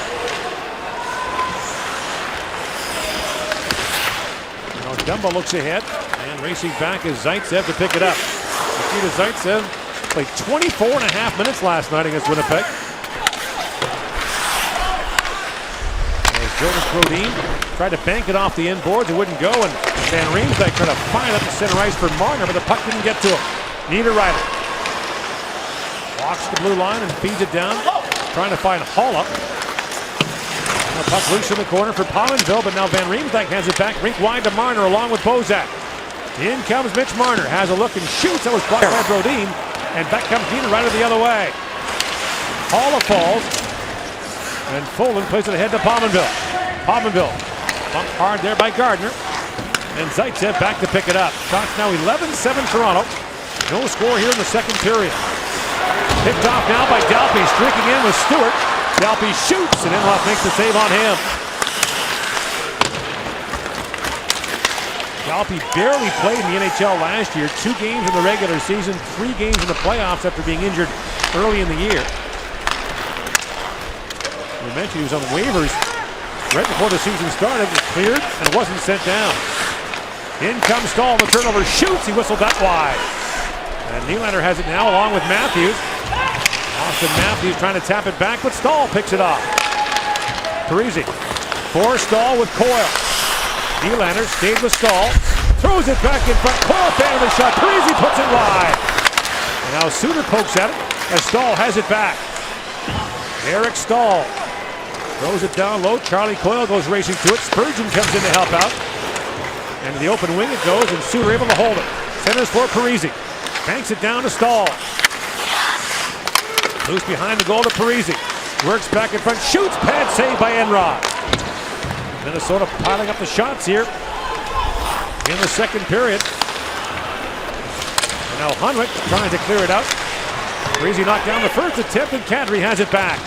Dumba looks ahead, and Racing back is Zaitsev to pick it up. Nikita Zaitsev played 24.5 minutes last night against Winnipeg. As Jonas Brodin tried to bank it off the end boards, it wouldn't go, and Van Riemsdyk tried to find up the center ice for Marner, but the puck didn't get to him. Niederreiter walks the blue line and feeds it down, trying to find Holla. The puck loose in the corner for Pominville, but now Van Riemsdyk hands it back, rink wide to Marner along with Bozak. In comes Mitch Marner, has a look and shoots. That was blocked by Brodin, and back comes Niederreiter the other way. Holla falls, and Folin plays it ahead to Pominville. Pominville bumped hard there by Gardner, and Zaitsev back to pick it up. Shots now 11-7 Toronto. No score here in the second period. Picked off now by Dalpe, streaking in with Stewart. Dalpe shoots, and Enroth makes the save on him. Dalpe barely played in the NHL last year. 2 games in the regular season, 3 games in the playoffs after being injured early in the year. We mentioned he was on waivers right before the season started. It was cleared and wasn't sent down. In comes Stahl, the turnover, shoots, he whistled that wide. And Nylander has it now along with Matthews. Austin Matthews trying to tap it back, but Stahl picks it off. Parisi for Stahl with Coyle. Nylander stayed with Stahl, throws it back in front. Coyle fan of the shot. Parisi puts it wide. And now Suter pokes at it as Stahl has it back. Eric Stahl throws it down low. Charlie Coyle goes racing to it. Spurgeon comes in to help out. And to the open wing it goes, and Suter able to hold it. Centers for Parisi. Banks it down to Stahl. Loose behind the goal to Parisi. Works back in front, shoots, pad save by Enroth. Minnesota piling up the shots here in the second period. And now Hunwick trying to clear it out. Parisi knocked down the first attempt, and Kadri has it back.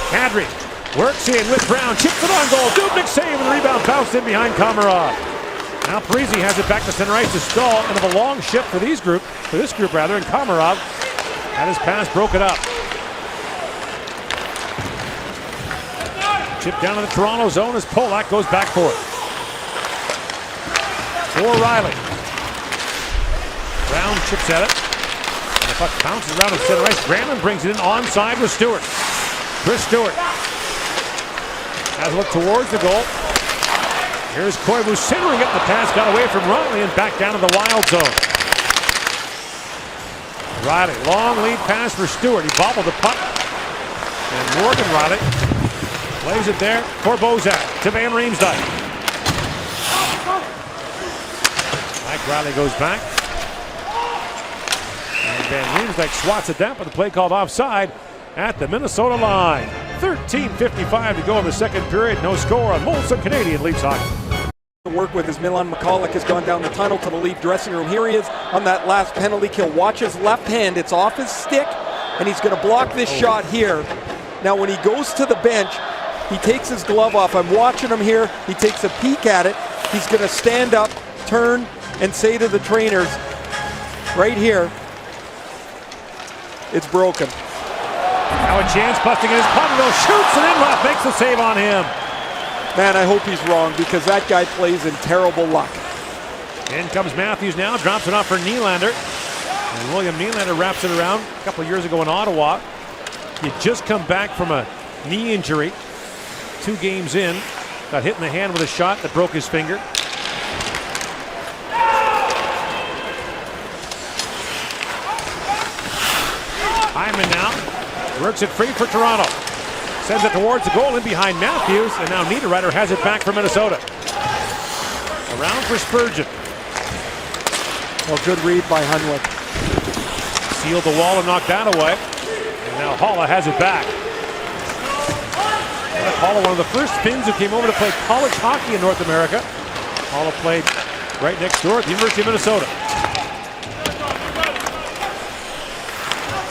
Kadri works in with Brown, chips it on goal. Dubnyk save, and the rebound bounced in behind Komarov. Now Parisi has it back to center ice to Stahl, and of a long shift for this group, and Komarov had his pass broken up. Chip down to the Toronto zone as Polak goes back for it. For Riley. Brown chips at it. And the puck bounces around the center ice. Brandon brings it in onside with Stewart. Chris Stewart has a look towards the goal. Here's Koivu centering it. The pass got away from Riley and back down to the Wild zone. Riley, long lead pass for Stewart. He bobbled the puck. And Morgan Riley plays it there for Bozak to Van Riemsdyk. Mike Riley goes back. And Van Riemsdyk swats it down, but the play called offside at the Minnesota line. 13:55 to go in the second period. No score on Molson Canadian Leafs hockey. Work with as Milan McCulloch has gone down the tunnel to the Leaf dressing room. Here he is on that last penalty kill. Watch his left hand. It's off his stick, and he's going to block this shot here. Now, when he goes to the bench, he takes his glove off. I'm watching him here. He takes a peek at it. He's going to stand up, turn, and say to the trainers, right here, it's broken. Now a chance, busting in his Pominville shoots, and Enroth makes the save on him. Man, I hope he's wrong, because that guy plays in terrible luck. In comes Matthews now, drops it off for Nylander. And William Nylander wraps it around a couple of years ago in Ottawa. He'd just come back from a knee injury. 2 games in, got hit in the hand with a shot that broke his finger. Hyman now works it free for Toronto. Sends it towards the goal in behind Matthews, and now Niederreiter has it back for Minnesota. Around for Spurgeon. Well, good read by Hunwick. Sealed the wall and knocked that away. And now Holla has it back. Holla, one of the first Finns who came over to play college hockey in North America. Holla played right next door at the University of Minnesota.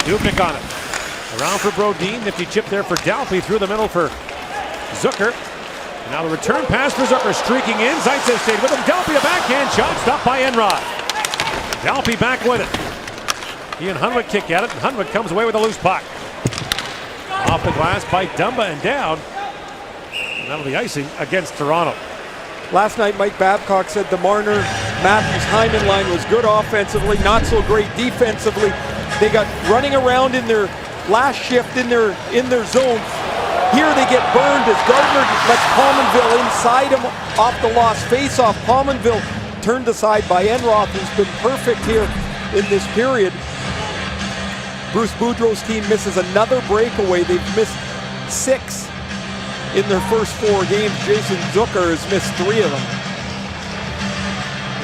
Dubnyk on it. Around for Brodin. Nifty chip there for Dalpe through the middle for Zucker. Now the return pass for Zucker, streaking in. Zaitsev stayed with him. Dalpe, a backhand shot, stopped by Enroth. Dalpe back with it. He and Hunwick kick at it, and Hunwick comes away with a loose puck. Off the glass by Dumba and down. And that'll be icing against Toronto. Last night, Mike Babcock said the Marner Matthews-Hyman line was good offensively, not so great defensively. They got running around in their last shift in their zone. Here they get burned as Gardner lets Pominville inside him off the lost face-off. Pominville turned aside by Enroth, who's been perfect here in this period. Bruce Boudreau's team misses another breakaway. They've missed 6 in their first 4 games. Jason Zucker has missed 3 of them.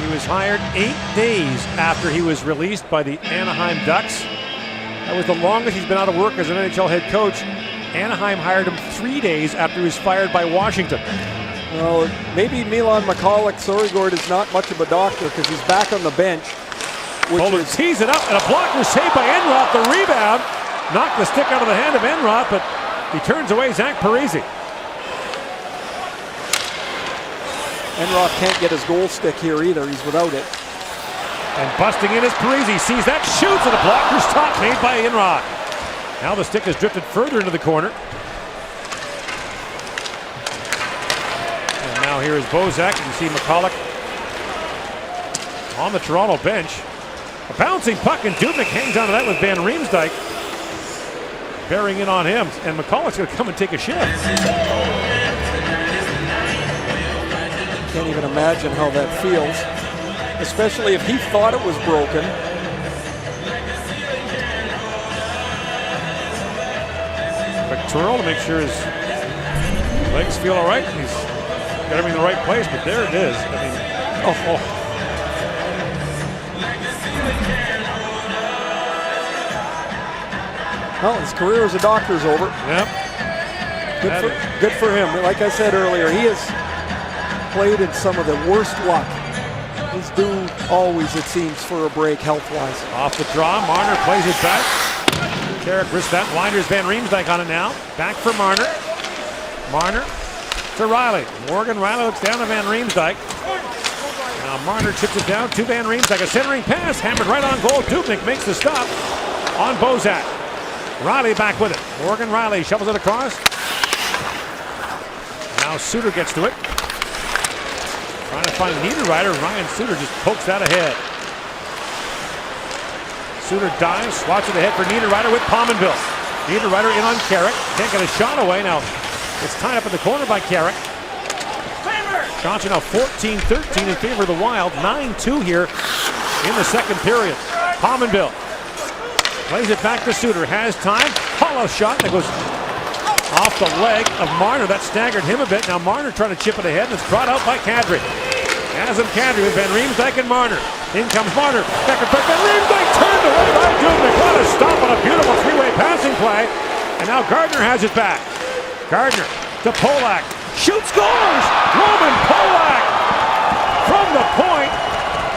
He was hired 8 days after he was released by the Anaheim Ducks. That was the longest he's been out of work as an NHL head coach. Anaheim hired him 3 days after he was fired by Washington. Well, maybe Milan Michalek-Sorigord is not much of a doctor because he's back on the bench. Holden tees it up, and a blocker saved by Enroth. The rebound knocked the stick out of the hand of Enroth, but he turns away Zach Parise. Enroth can't get his goal stick here either. He's without it. And busting in is Parise. Sees that, shoots, and a blocker's stop made by Enroth. Now the stick has drifted further into the corner. And now here is Bozak. You can see McCulloch on the Toronto bench. A bouncing puck, and Dubnyk hangs onto that with Van Riemsdyk bearing in on him. And McCulloch's going to come and take a shift. Can't even imagine how that feels, especially if he thought it was broken. But Toronto to make sure his legs feel all right. He's got everything in the right place, but there it is. I mean, oh. Well, his career as a doctor's over. Yep. Good for him. Like I said earlier, he has played in some of the worst luck. He's due always, it seems, for a break health-wise. Off the draw, Marner plays it back. Carrick wrists that. Winders Van Riemsdyk on it now. Back for Marner. Marner to Riley. Morgan Riley looks down to Van Riemsdyk. Now Marner chips it down to Van Riemsdyk. A centering pass, hammered right on goal. Dubnyk makes the stop on Bozak. Riley back with it. Morgan Riley shovels it across. Now Suter gets to it. Trying to find Niederreiter. Ryan Suter just pokes that ahead. Suter dives, swats it ahead for Niederreiter with Pominville. Niederreiter in on Carrick. Can't get a shot away. Now it's tied up in the corner by Carrick. Shots are now 14-13 in favor of the Wild. 9-2 here in the second period. Pominville plays it back to Suter. Has time. Hollow shot that goes off the leg of Marner. That staggered him a bit. Now Marner trying to chip it ahead, and it's brought out by Kadri. Nazem Kadri with Van Riemsdyk and Marner. In comes Marner. Back and forth. Van Riemsdyk turned away by Dubnyk. What a stop on a beautiful three-way passing play. And now Gardner has it back. Gardner to Polak. Shoots, scores! Roman Polak from the point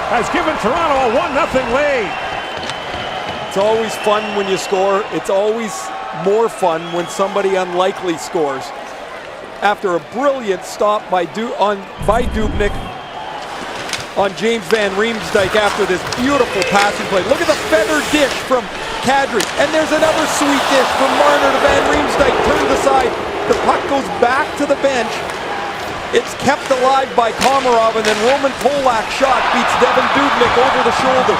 has given Toronto a 1-0 lead. It's always fun when you score. It's always more fun when somebody unlikely scores. After a brilliant stop by Dubnyk on James Van Riemsdyk after this beautiful passing play. Look at the feather dish from Kadri. And there's another sweet dish from Marner to Van Riemsdyk. Turned aside. The puck goes back to the bench. It's kept alive by Komarov, and then Roman Polak's shot beats Devan Dubnyk over the shoulder.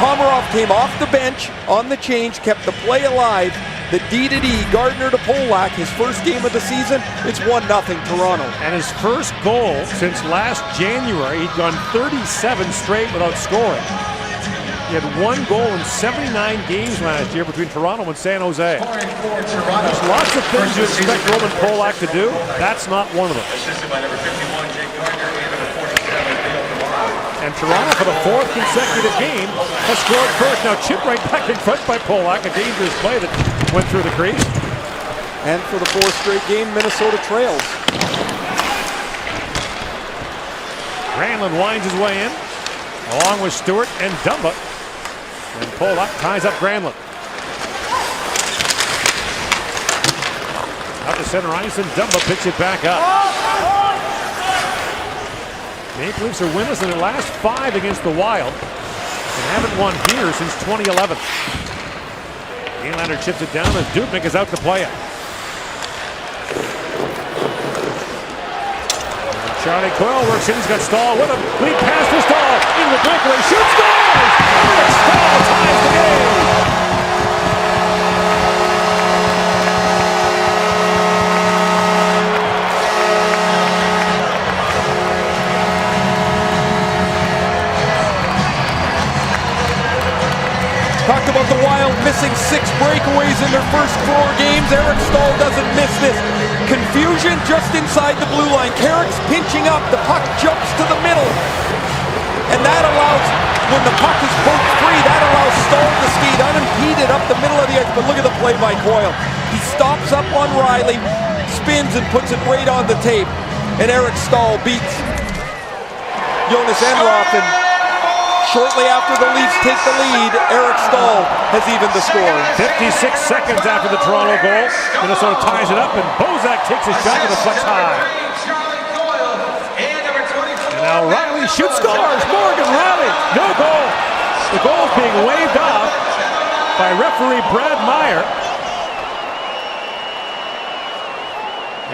Komarov came off the bench on the change, kept the play alive. The D-to-D, Gardner to Polak, his first game of the season, it's 1-0 Toronto. And his first goal since last January, he'd gone 37 straight without scoring. He had 1 goal in 79 games last year between Toronto and San Jose. There's lots of things you expect Roman Polak to do. That's not one of them. And Toronto, for the 4th consecutive game, has scored first. Now chipped right back in front by Polak. A dangerous play that went through the crease. And for the 4th straight game, Minnesota trails. Granlund winds his way in, along with Stewart and Dumba. And Polak ties up Granlund. Out to center ice, and Dumba picks it back up. Maple Leafs are winless in their last 5 against the Wild and haven't won here since 2011. Nylander chips it down, and Dubnyk is out to play it. And Charlie Coyle works in. He's got Stahl with him. Lead pass to Stahl. into the breakaway, shoots, scores! Eric Staal ties the game. Talked about the Wild missing 6 breakaways in their first 4 games. Eric Staal doesn't miss this. Confusion just inside the blue line. Carrick's pinching up. The puck jumps to the middle. And that allows, when the puck is poked free, that allows Staal to skate unimpeded up the middle of the ice. But look at the play by Coyle. He stops up on Riley, spins and puts it right on the tape. And Eric Staal beats Jonas Enroth. And shortly after the Leafs take the lead, Eric Staal has evened the score. 56 seconds after the Toronto goal. Minnesota ties it up, and Bozak takes a shot to the flex high. And now Riley shoots, scores! Morgan Riley, no goal. The goal is being waved off by referee Brad Meyer.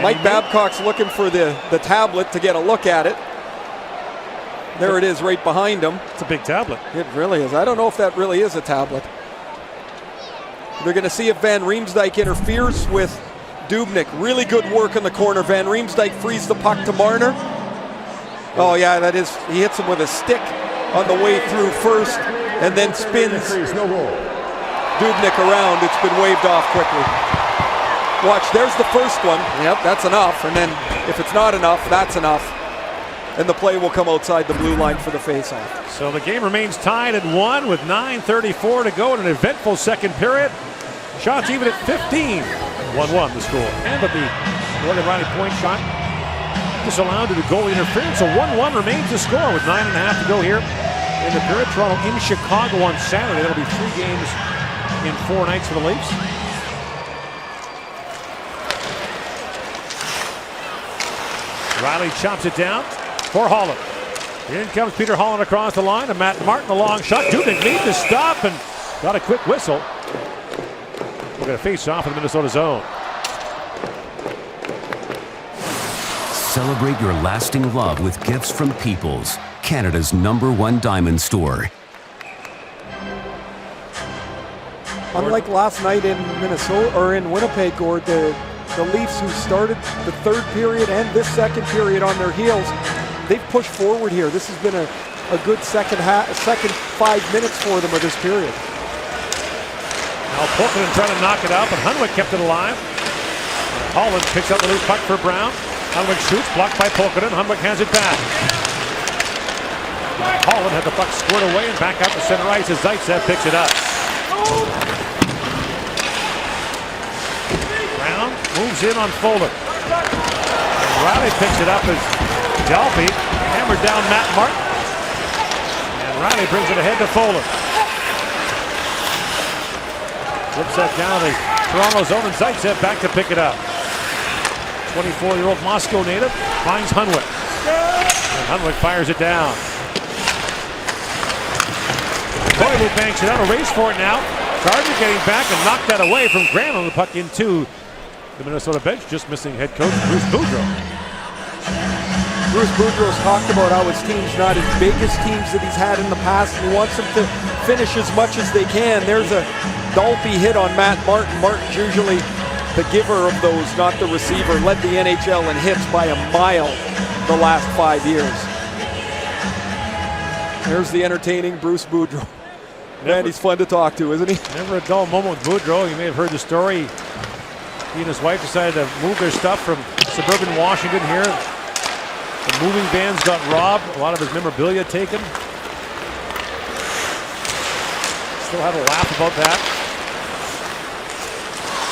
Mike Babcock's looking for the tablet to get a look at it. There it is right behind him. It's a big tablet. It really is. I don't know if that really is a tablet. They're going to see if Van Riemsdyk interferes with Dubnyk. Really good work in the corner. Van Riemsdyk frees the puck to Marner. Oh yeah, that is. He hits him with a stick on the way through first and then spins Dubnyk around. It's been waved off quickly. Watch, there's the first one. Yep, that's enough. And then if it's not enough, that's enough. And the play will come outside the blue line for the faceoff. So the game remains tied at 1 with 9:34 to go in an eventful second period. Shots even at 15. 1-1 the score. And but the Morgan Riley point shot disallowed due to goal interference. So 1-1 remains the score with 9.5 to go here in the period. Toronto in Chicago on Saturday. That'll be 3 games in 4 nights for the Leafs. Riley chops it down for Holland. In comes Peter Holland across the line, and Matt Martin a long shot. Dubnyk made the stop and got a quick whistle. We're going to face off in the Minnesota zone. Celebrate your lasting love with gifts from Peoples, Canada's #1 diamond store. Unlike last night in Minnesota or in Winnipeg, Gord, the Leafs, who started the third period and this second period on their heels, they've pushed forward here. This has been a good second 5 minutes for them of this period. Now Pulkkinen trying to knock it out, but Hunwick kept it alive. Holland picks up the loose puck for Brown. Hunwick shoots, blocked by Pulkkinen. Hunwick hands it back. Holland had the puck squared away and back out to center ice as Zaitsev picks it up. Brown moves in on Fuller. And Riley picks it up as Delpy hammered down Matt Martin. And Riley brings it ahead to Fuller. Flips that down the Toronto zone, and Zaitsev back to pick it up. 24-year-old Moscow native finds Hunwick. And Hunwick fires it down. Koivu banks it out, a race for it now. Gardner getting back and knocked that away from Grant on the puck into the Minnesota bench, just missing head coach Bruce Boudreau. Bruce Boudreau's talked about how his team's not as big as teams that he's had in the past, and he wants them to finish as much as they can. There's a Dolphy hit on Matt Martin. Martin's usually the giver of those, not the receiver. Led the NHL in hits by a mile the last 5 years. There's the entertaining Bruce Boudreau. Man, he's fun to talk to, isn't he? Never a dull moment with Boudreau. You may have heard the story. He and his wife decided to move their stuff from suburban Washington here. The moving vans got robbed. A lot of his memorabilia taken. Still had a laugh about that.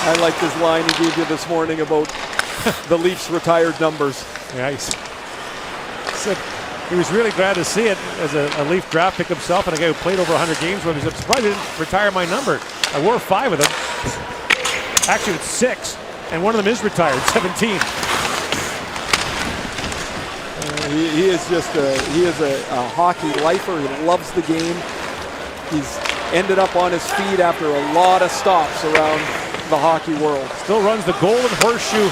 I liked his line he gave you this morning about the Leafs' retired numbers. Yeah, he said he was really glad to see it as a Leaf draft pick himself, and a guy who played over 100 games with him. He said, surprised he didn't retire my number. I wore 5 of them. Actually, it's 6, and one of them is retired, 17. He is just a hockey lifer. He loves the game. He's ended up on his feet after a lot of stops around the hockey world. Still runs the Golden Horseshoe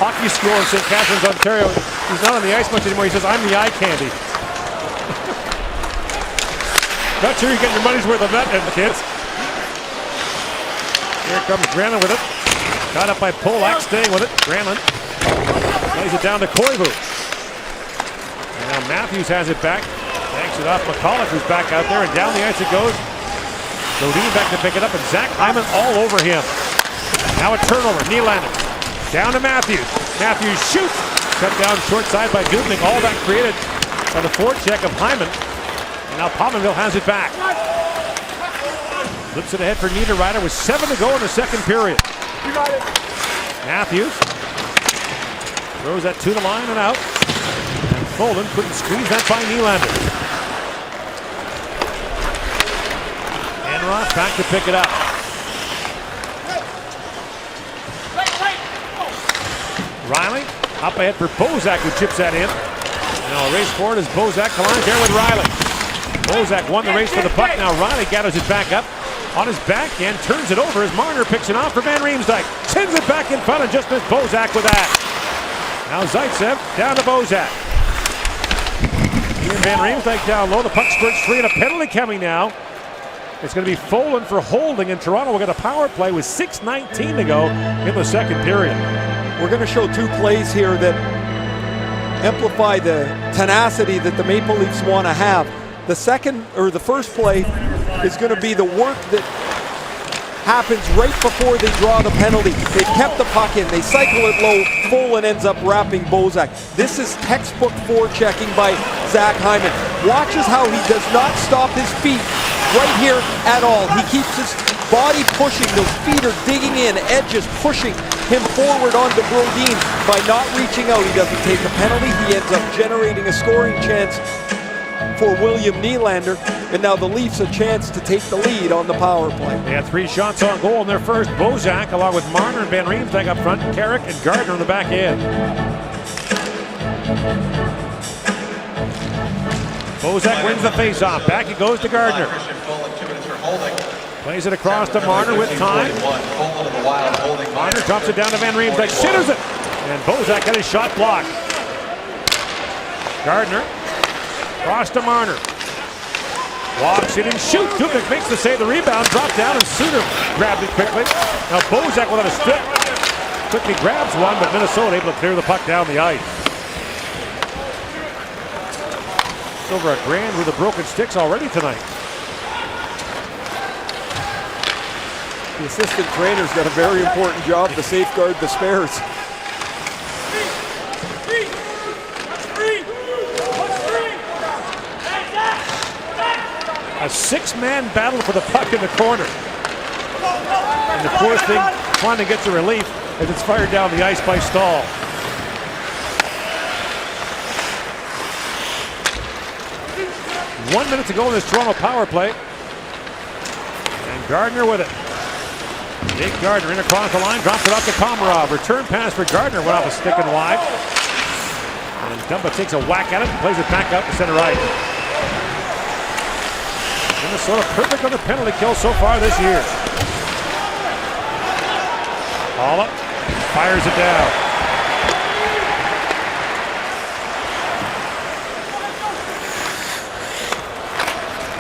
Hockey School in St. Catharines, Ontario. He's not on the ice much anymore. He says, I'm the eye candy. Not sure you get your money's worth of that, kids. Here comes Granlund with it. Got up by Polak, staying with it. Granlund plays it down to Koivu. And now Matthews has it back. Banks it off McCulloch, who's back out there, and down the ice it goes. Godin back to pick it up, and Zach Hyman all over him. Now a turnover. Nylander down to Matthews. Matthews shoots. Cut down short side by Dubnyk. All that created by the forecheck of Hyman. And now Pominville has it back. Flips it ahead for Niederreiter with 7 to go in the second period. Matthews throws that to the line and out. And Folden couldn't squeeze that by Nylander. Enroth back to pick it up. Riley up ahead for Bozak, who chips that in. Now a race forward as Bozak collides there with Riley. Bozak won the race for the puck. Now Riley gathers it back up on his backhand, turns it over as Marner picks it off for Van Riemsdyk. Sends it back in front and just missed Bozak with that. Now Zaitsev down to Bozak. Van Riemsdyk down low. The puck squirts free and a penalty coming now. It's going to be Folden for holding, and Toronto will get a power play with 6:19 to go in the second period. We're going to show 2 plays here that amplify the tenacity that the Maple Leafs want to have. The first play is going to be the work that happens right before they draw the penalty. They've kept the puck in, they cycle it low, Folden ends up wrapping Bozak. This is textbook forechecking by Zach Hyman. Watches how he does not stop his feet right here at all. He keeps his body pushing, those feet are digging in, edges pushing him forward onto Brodin. By not reaching out, he doesn't take a penalty. He ends up generating a scoring chance for William Nylander, and now the Leafs a chance to take the lead on the power play. They had 3 shots on goal in their first. Bozak along with Marner and Van Riemsdyk up front, Carrick and Gardner on the back end. Bozak wins the face-off. Back it goes to Gardner. Plays it across to Marner with time. Marner drops it down to Van Riemsdyk, centers it, and Bozak got his shot blocked. Gardner cross to Marner. Walks it and shoots. Dubnyk makes the save. The rebound dropped down, and Suter grabbed it quickly. Now Bozak without a stick quickly grabs one, but Minnesota able to clear the puck down the ice. It's over $1,000 with the broken sticks already tonight. The assistant trainer's got a very important job to safeguard the spares. A 6-man battle for the puck in the corner. And the poor thing trying to get to relief as it's fired down the ice by Stahl. One minute to go in this Toronto power play. And Gardner with it. Jake Gardner in across the line, drops it off to Komarov. Return pass for Gardner, went off a stick and wide. And Dumba takes a whack at it and plays it back out to center right. Minnesota perfect on the penalty kill so far this year. Paula fires it down.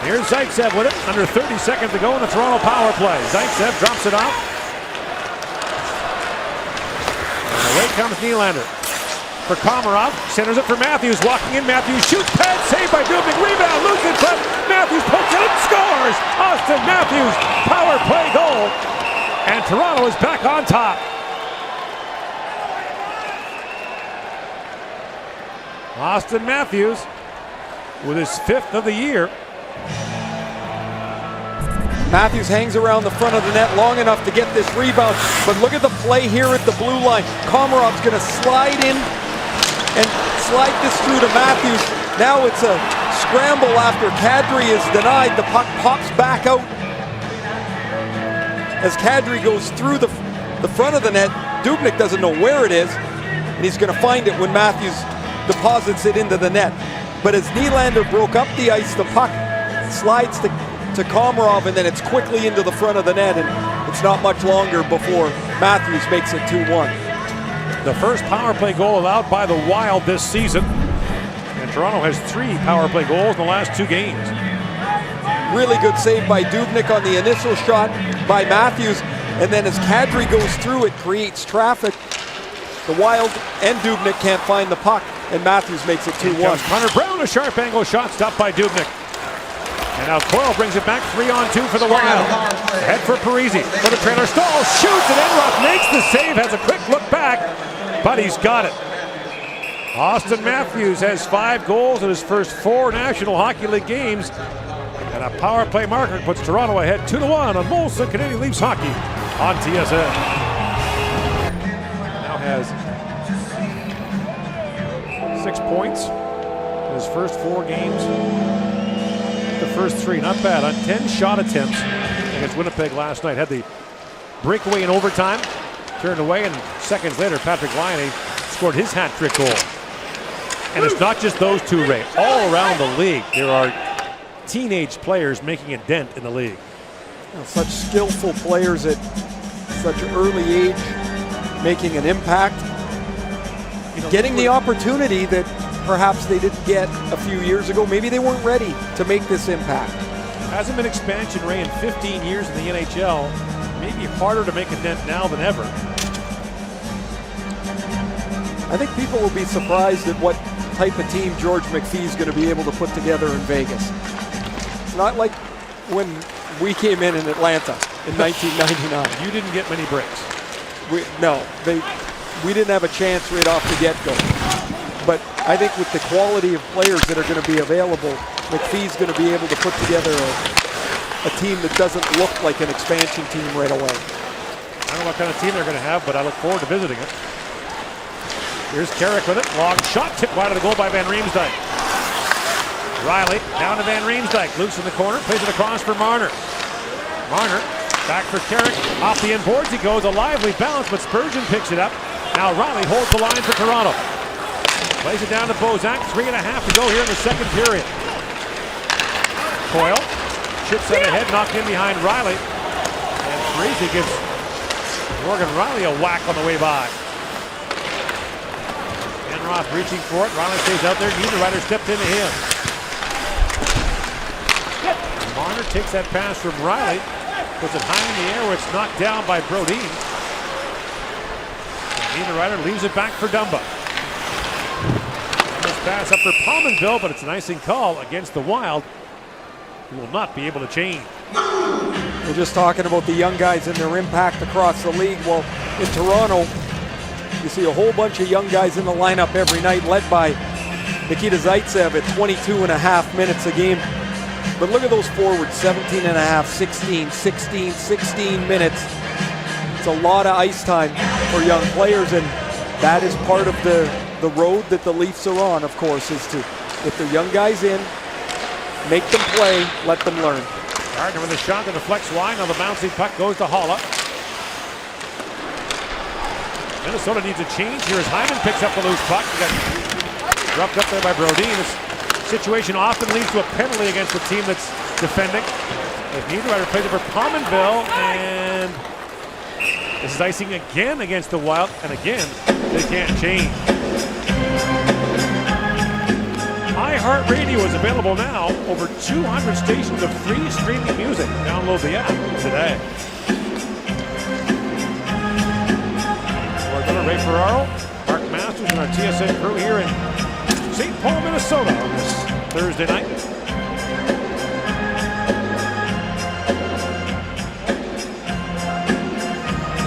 Here's Zaitsev with it. Under 30 seconds to go in the Toronto power play. Zaitsev drops it off. And away comes Nylander. For Komarov, centers it for Matthews. Walking in, Matthews shoots, pad saved by Dubnyk. Rebound, loose in front. Matthews pokes it and scores. Austin Matthews, power play goal. And Toronto is back on top. Austin Matthews with his 5th of the year. Matthews hangs around the front of the net long enough to get this rebound, but look at the play here at the blue line. Komarov's going to slide in and slide this through to Matthews. Now it's a scramble after Kadri is denied. The puck pops back out as Kadri goes through the front of the net. Dubnyk doesn't know where it is, and he's going to find it when Matthews deposits it into the net. But as Nylander broke up the ice, the puck slides to Komarov, and then it's quickly into the front of the net, and it's not much longer before Matthews makes it 2-1. The first power play goal allowed by the Wild this season. And Toronto has 3 power play goals in the last 2 games. Really good save by Dubnyk on the initial shot by Matthews. And then as Kadri goes through, it creates traffic. The Wild and Dubnyk can't find the puck, and Matthews makes it 2-1. Hunter Brown, a sharp angle shot stopped by Dubnyk. And now Coyle brings it back 3-on-2 for the Wild. Head for Parisi. For the trailer, Stahl shoots, and Enroth makes the save, has a quick look back, but he's got it. Austin Matthews has 5 goals in his first 4 National Hockey League games. And a power play marker puts Toronto ahead 2-1 on Molson Canadian Leafs Hockey on TSN. Now has 6 points in his first 4 games. The first 3, not bad on 10 shot attempts against Winnipeg last night. Had the breakaway in overtime, turned away, and seconds later, Patrick Laine scored his hat-trick goal. And it's not just those two, Ray. All around the league, there are teenage players making a dent in the league. Such skillful players at such early age, making an impact, getting the opportunity that perhaps they didn't get a few years ago. Maybe they weren't ready to make this impact. Hasn't been expansion, Ray, in 15 years in the NHL. Maybe harder to make a dent now than ever. I think people will be surprised at what type of team George McPhee is going to be able to put together in Vegas. It's not like when we came in Atlanta in 1999. You didn't get many breaks. We didn't have a chance right off the get-go. But I think with the quality of players that are going to be available, McPhee's going to be able to put together a team that doesn't look like an expansion team right away. I don't know what kind of team they're going to have, but I look forward to visiting it. Here's Carrick with it. Long shot, tipped wide of the goal by Van Riemsdyk. Riley down to Van Riemsdyk. Loose in the corner, plays it across for Marner. Marner back for Carrick. Off the end boards he goes. A lively bounce, but Spurgeon picks it up. Now Riley holds the line for Toronto. Plays it down to Bozak. 3.5 to go here in the second period. Coyle chips out ahead, knocked in behind Riley. And Parisi gives Morgan Riley a whack on the way by. Enroth reaching for it. Riley stays out there. Niederreiter stepped into him. Marner takes that pass from Riley. Puts it high in the air where it's knocked down by Brodin. Niederreiter leaves it back for Dumba. This pass up for Pominville, but it's an icing call against the Wild. He will not be able to change. We're just talking about the young guys and their impact across the league. Well, in Toronto, you see a whole bunch of young guys in the lineup every night, led by Nikita Zaitsev at 22.5 minutes a game. But look at those forwards, 17.5, 16, 16, 16 minutes. It's a lot of ice time for young players, and that is part of the road that the Leafs are on, of course, is to get their young guys in, make them play, let them learn. Gardner with a shot to deflects wide. Now the bouncing puck goes to Holla. Minnesota needs a change here as Hyman picks up the loose puck. He got dropped up there by Brodin. This situation often leads to a penalty against the team that's defending. If Niederreiter plays it for Pominville, and this is icing again against the Wild, and again, they can't change. iHeartRadio is available now. Over 200 stations of free streaming music. Download the app today. Ray Ferraro, Mark Masters, and our TSN crew here in St. Paul, Minnesota on this Thursday night.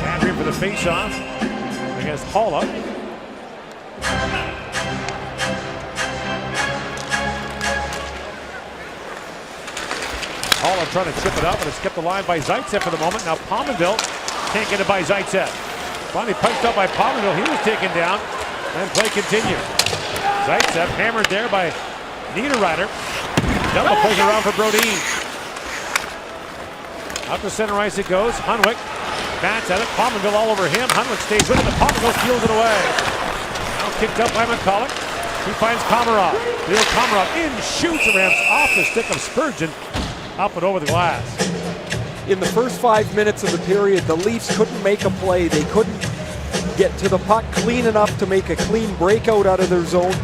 Kadri for the face-off against Holla. Holla trying to chip it up, but it's kept alive by Zaitsev for the moment. Now Pominville can't get it by Zaitsev. Finally punched up by Pominville. He was taken down, and play continued. Zaitsev hammered there by Niederreiter. Dumba plays around for Brodin. Out to center ice it goes. Hunwick bats at it. Pominville all over him. Hunwick stays with it, but Pominville steals it away. Now kicked up by McCulloch. He finds Komarov. Leo Komarov in, shoots, and ramps off the stick of Spurgeon. Up and over the glass. In the first 5 minutes of the period, the Leafs couldn't make a play. They couldn't get to the puck clean enough to make a clean breakout out of their zone.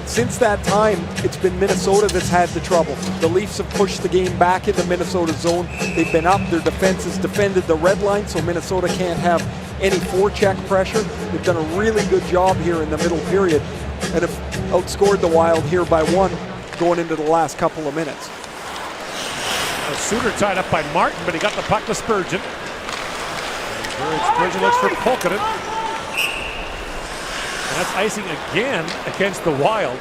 since that time, it's been Minnesota that's had the trouble. The Leafs have pushed the game back into Minnesota's zone. They've been up. Their defense has defended the red line, so Minnesota can't have any forecheck pressure. They've done a really good job here in the middle period and have outscored the Wild here by 1 going into the last couple of minutes. Suter tied up by Martin, but he got the puck to Spurgeon. Spurgeon looks for Polkanen. And that's icing again against the Wild.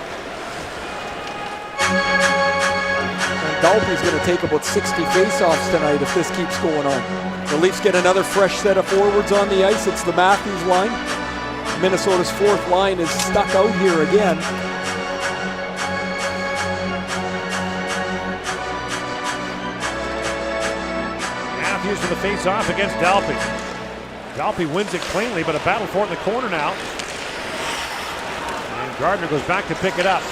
And Dalby's going to take about 60 faceoffs tonight if this keeps going on. The Leafs get another fresh set of forwards on the ice. It's the Matthews line. Minnesota's fourth line is stuck out here again. Matthews for the face-off against Dalby. Dalby wins it cleanly, but a battle for it in the corner now. And Gardner goes back to pick it up.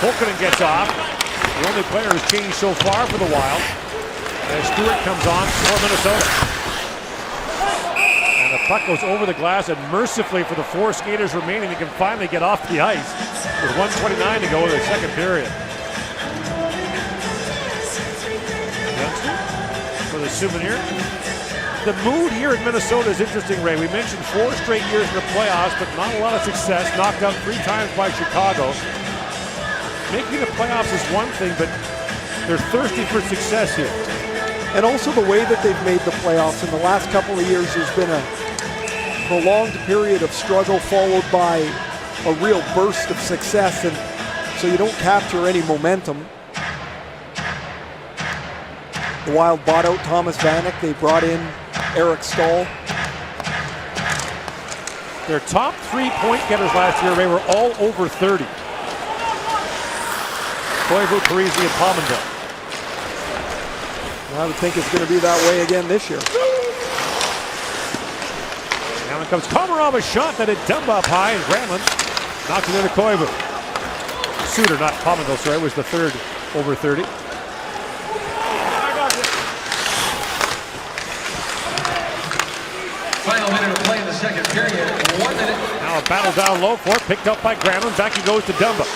Polkanen gets off. The only player who's changed so far for the Wild. As Stewart comes on for Minnesota. And the puck goes over the glass, and mercifully for the 4 skaters remaining, they can finally get off the ice with 1:29 to go in the second period. For the souvenir. The mood here in Minnesota is interesting, Ray. We mentioned 4 straight years in the playoffs, but not a lot of success. Knocked out 3 times by Chicago. Making the playoffs is one thing, but they're thirsty for success here. And also the way that they've made the playoffs. In the last couple of years, there's been a prolonged period of struggle followed by a real burst of success, and so you don't capture any momentum. The Wild bought out Thomas Vanek. They brought in Eric Stahl. Their top 3 point getters last year, Ray, were all over 30. Koivu, Parisi, and Palmendale. I would think it's going to be that way again this year. Now it comes Komarova's shot that hit Dumba up high, and Granlund knocks it into Koivu. Suter, not Palmendale, sorry, was the third over 30. Final minute of play in the second period. 1 minute. Now a battle down low for it, picked up by Granlund. Back he goes to Dumba.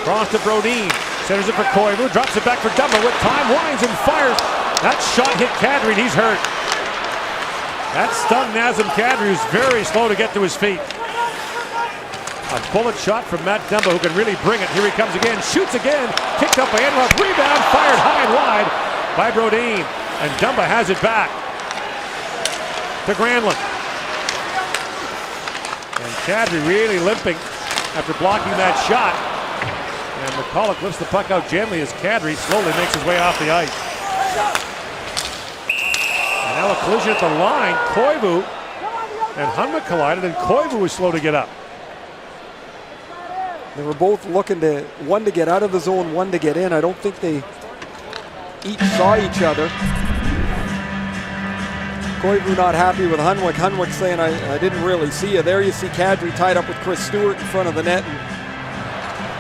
Cross to Brodin. Centers it for Koivu. Drops it back for Dumba with time. Winds and fires. That shot hit Kadri, and he's hurt. That stunned Nazem Kadri, who's very slow to get to his feet. A bullet shot from Matt Dumba, who can really bring it. Here he comes again. Shoots again. Kicked up by Enroth. Rebound. Fired high and wide by Brodin. And Dumba has it back to Granlund. And Kadri really limping after blocking that shot. And McCulloch lifts the puck out gently as Kadri slowly makes his way off the ice. And now a collision at the line. Koivu and Hunwick collided, and Koivu was slow to get up. They were both looking to, one to get out of the zone, one to get in. I don't think they each saw each other. Koivu not happy with Hunwick. Hunwick saying, I didn't really see you. There you see Kadri tied up with Chris Stewart in front of the net. And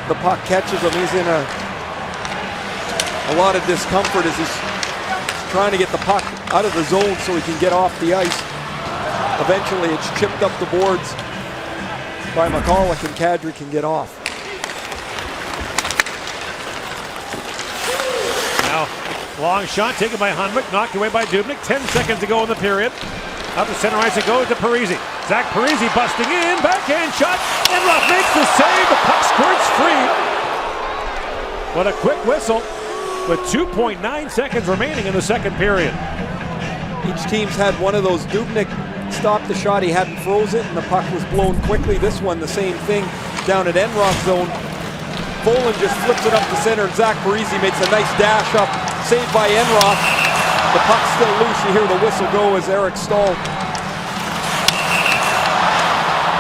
the puck catches him. He's in a lot of discomfort as he's trying to get the puck out of the zone so he can get off the ice. Eventually it's chipped up the boards by McCulloch, and Kadri can get off. Now, long shot taken by Hunwick, knocked away by Dubnyk. 10 seconds to go in the period. Up the center ice it goes to Parisi. Zach Parisi busting in, backhand shot. Enroth makes the save. The puck squirts free. What a quick whistle with 2.9 seconds remaining in the second period. Each team's had one of those. Dubnyk stopped the shot. He hadn't frozen, and the puck was blown quickly. This one, the same thing down at Enroth's zone. Bolin just flips it up the center, and Zach Parisi makes a nice dash up. Saved by Enroth. The puck's still loose. You hear the whistle go as Eric Stahl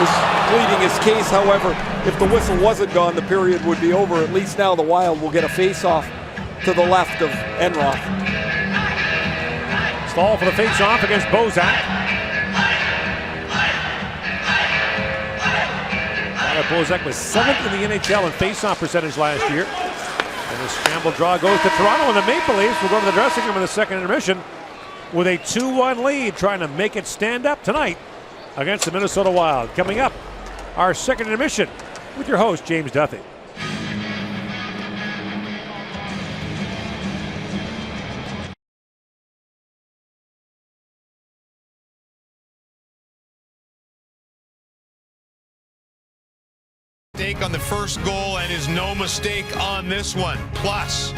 is pleading his case. However, if the whistle wasn't gone, the period would be over. At least now the Wild will get a face-off to the left of Enroth. Stahl for the face-off against Bozak. Bozak was 7th in the NHL in face-off percentage last year. And the scramble draw goes to Toronto, and the Maple Leafs will go to the dressing room in the second intermission with a 2-1 lead, trying to make it stand up tonight against the Minnesota Wild. Coming up our second intermission with your host, James Duthie. Mistake on the first goal and is no mistake on this one. Plus,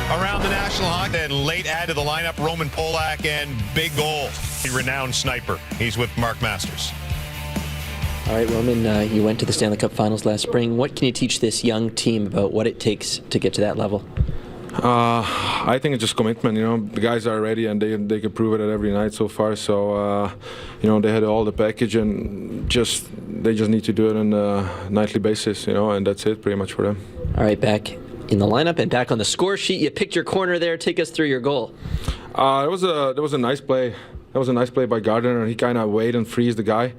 around the National Hockey and late add to the lineup, Roman Polak and big goal. A renowned sniper. He's with Mark Masters. All right, Roman, you went to the Stanley Cup Finals last spring. What can you teach this young team about what it takes to get to that level? I think it's just commitment. You know, the guys are ready and they can prove it at every night so far. So you know, they had all the package and they just need to do it on a nightly basis. You know, and that's it pretty much for them. All right, back in the lineup and back on the score sheet. You picked your corner there. Take us through your goal. There was a nice play. That was a nice play by Gardner. He kind of waited and freeze the guy,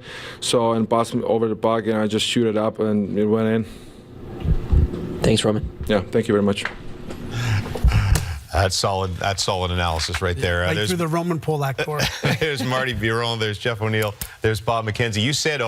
and passed me over the puck, and I just shoot it up and it went in. Thanks, Roman. Yeah, thank you very much. That's solid analysis right there. Right through the Roman Polak core. There's Marty Biron, there's Jeff O'Neill, there's Bob McKenzie. You said,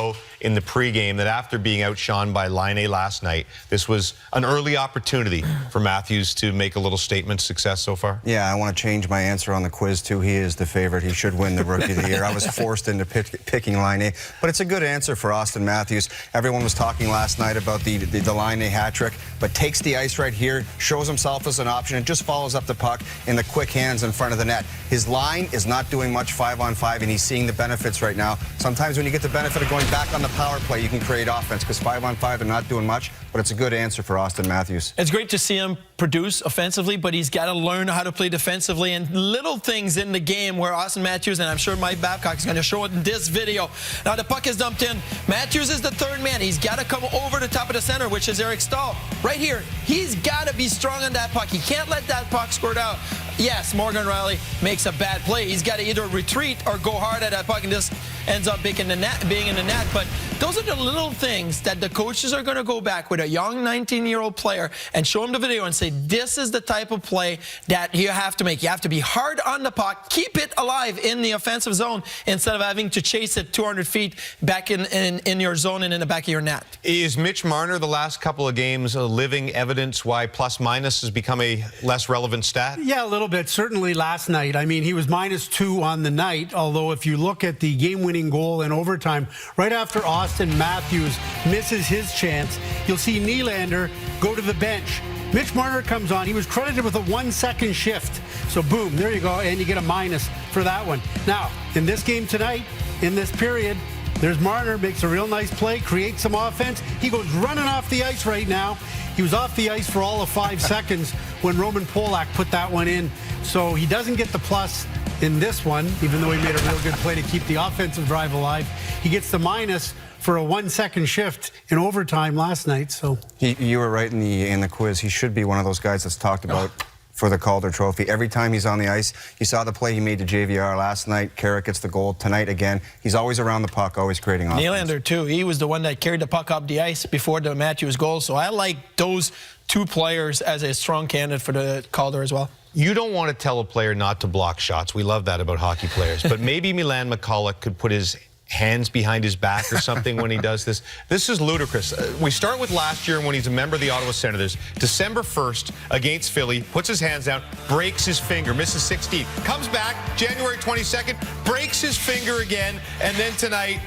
in the pregame that after being outshone by Laine last night, this was an early opportunity for Matthews to make a little statement success so far? Yeah, I want to change my answer on the quiz, too. He is the favorite. He should win the Rookie of the Year. I was forced into picking Laine, but it's a good answer for Austin Matthews. Everyone was talking last night about the Laine hat trick, but takes the ice right here, shows himself as an option, and just follows up the puck in the quick hands in front of the net. His line is not doing much 5-on-5, and he's seeing the benefits right now. Sometimes when you get the benefit of going back on the power play, you can create offense, because 5-on-5 they're not doing much, but it's a good answer for Austin Matthews. It's great to see him produce offensively, but he's got to learn how to play defensively, and little things in the game where Austin Matthews, and I'm sure Mike Babcock is going to show it in this video. Now the puck is dumped in. Matthews is the third man. He's got to come over the top of the center, which is Eric Stahl. Right here, he's got to be strong on that puck. He can't let that puck squirt out. Yes, Morgan Riley makes a bad play. He's got to either retreat or go hard at that puck, and this ends up being in the net. But those are the little things that the coaches are going to go back with a young 19-year-old player and show him the video and say, this is the type of play that you have to make. You have to be hard on the puck, keep it alive in the offensive zone instead of having to chase it 200 feet back in your zone and in the back of your net. Is Mitch Marner the last couple of games living evidence why plus-minus has become a less relevant stat? Yeah, a little bit. Certainly last night. I mean, he was -2 on the night, although if you look at the game-winning goal in overtime, right after Austin Matthews misses his chance, you'll see Nylander go to the bench. Mitch Marner comes on. He was credited with a 1-second shift. So boom, there you go, and you get a minus for that one. Now, in this game tonight, in this period, there's Marner, makes a real nice play, creates some offense. He goes running off the ice right now. He was off the ice for all of 5 seconds when Roman Polak put that one in. So he doesn't get the plus in this one, even though he made a real good play to keep the offensive drive alive. He gets the minus for a 1-second shift in overtime last night. So you were right in the quiz. He should be one of those guys that's talked about for the Calder Trophy. Every time he's on the ice, you saw the play he made to JVR last night. Carrick gets the goal tonight again. He's always around the puck, always creating offense. Nylander, too. He was the one that carried the puck up the ice before the Matthews goal. So I like those two players as a strong candidate for the Calder as well. You don't want to tell a player not to block shots. We love that about hockey players. But maybe Milan McCulloch could put his hands behind his back or something when he does this. This is ludicrous. We start with last year when he's a member of the Ottawa Senators. December 1st against Philly, puts his hands down, breaks his finger, misses 16. Comes back January 22nd, breaks his finger again, and then tonight,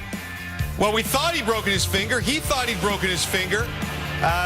well, we thought he'd broken his finger. He thought he'd broken his finger.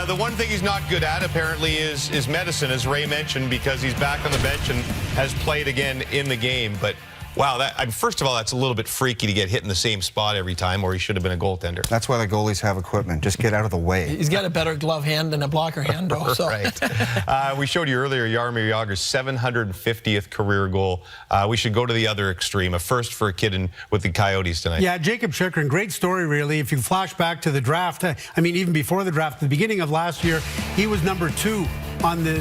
The one thing he's not good at, apparently, is medicine, as Ray mentioned, because he's back on the bench and has played again in the game. But wow, first of all, that's a little bit freaky to get hit in the same spot every time, or he should have been a goaltender. That's why the goalies have equipment. Just get out of the way. He's got a better glove hand than a blocker hand, though. So. Right. We showed you earlier Jaromir Jagr's 750th career goal. We should go to the other extreme, a first for a kid with the Coyotes tonight. Yeah, Jacob Chychrun, great story, really. If you flash back to the draft, I mean, even before the draft, at the beginning of last year, he was number 2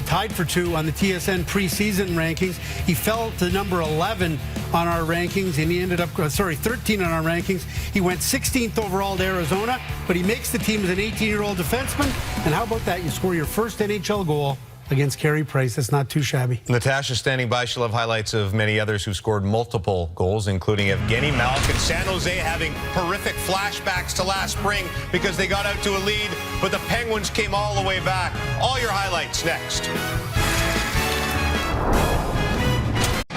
tied for 2 on the TSN preseason rankings. He fell to number 11 on our rankings, and he ended up, 13 on our rankings. He went 16th overall to Arizona, but he makes the team as an 18-year-old defenseman. And how about that? You score your first NHL goal against Carey Price. That's not too shabby. Natasha's standing by. She'll have highlights of many others who scored multiple goals, including Evgeny Malkin and San Jose having horrific flashbacks to last spring because they got out to a lead, but the Penguins came all the way back. All your highlights next.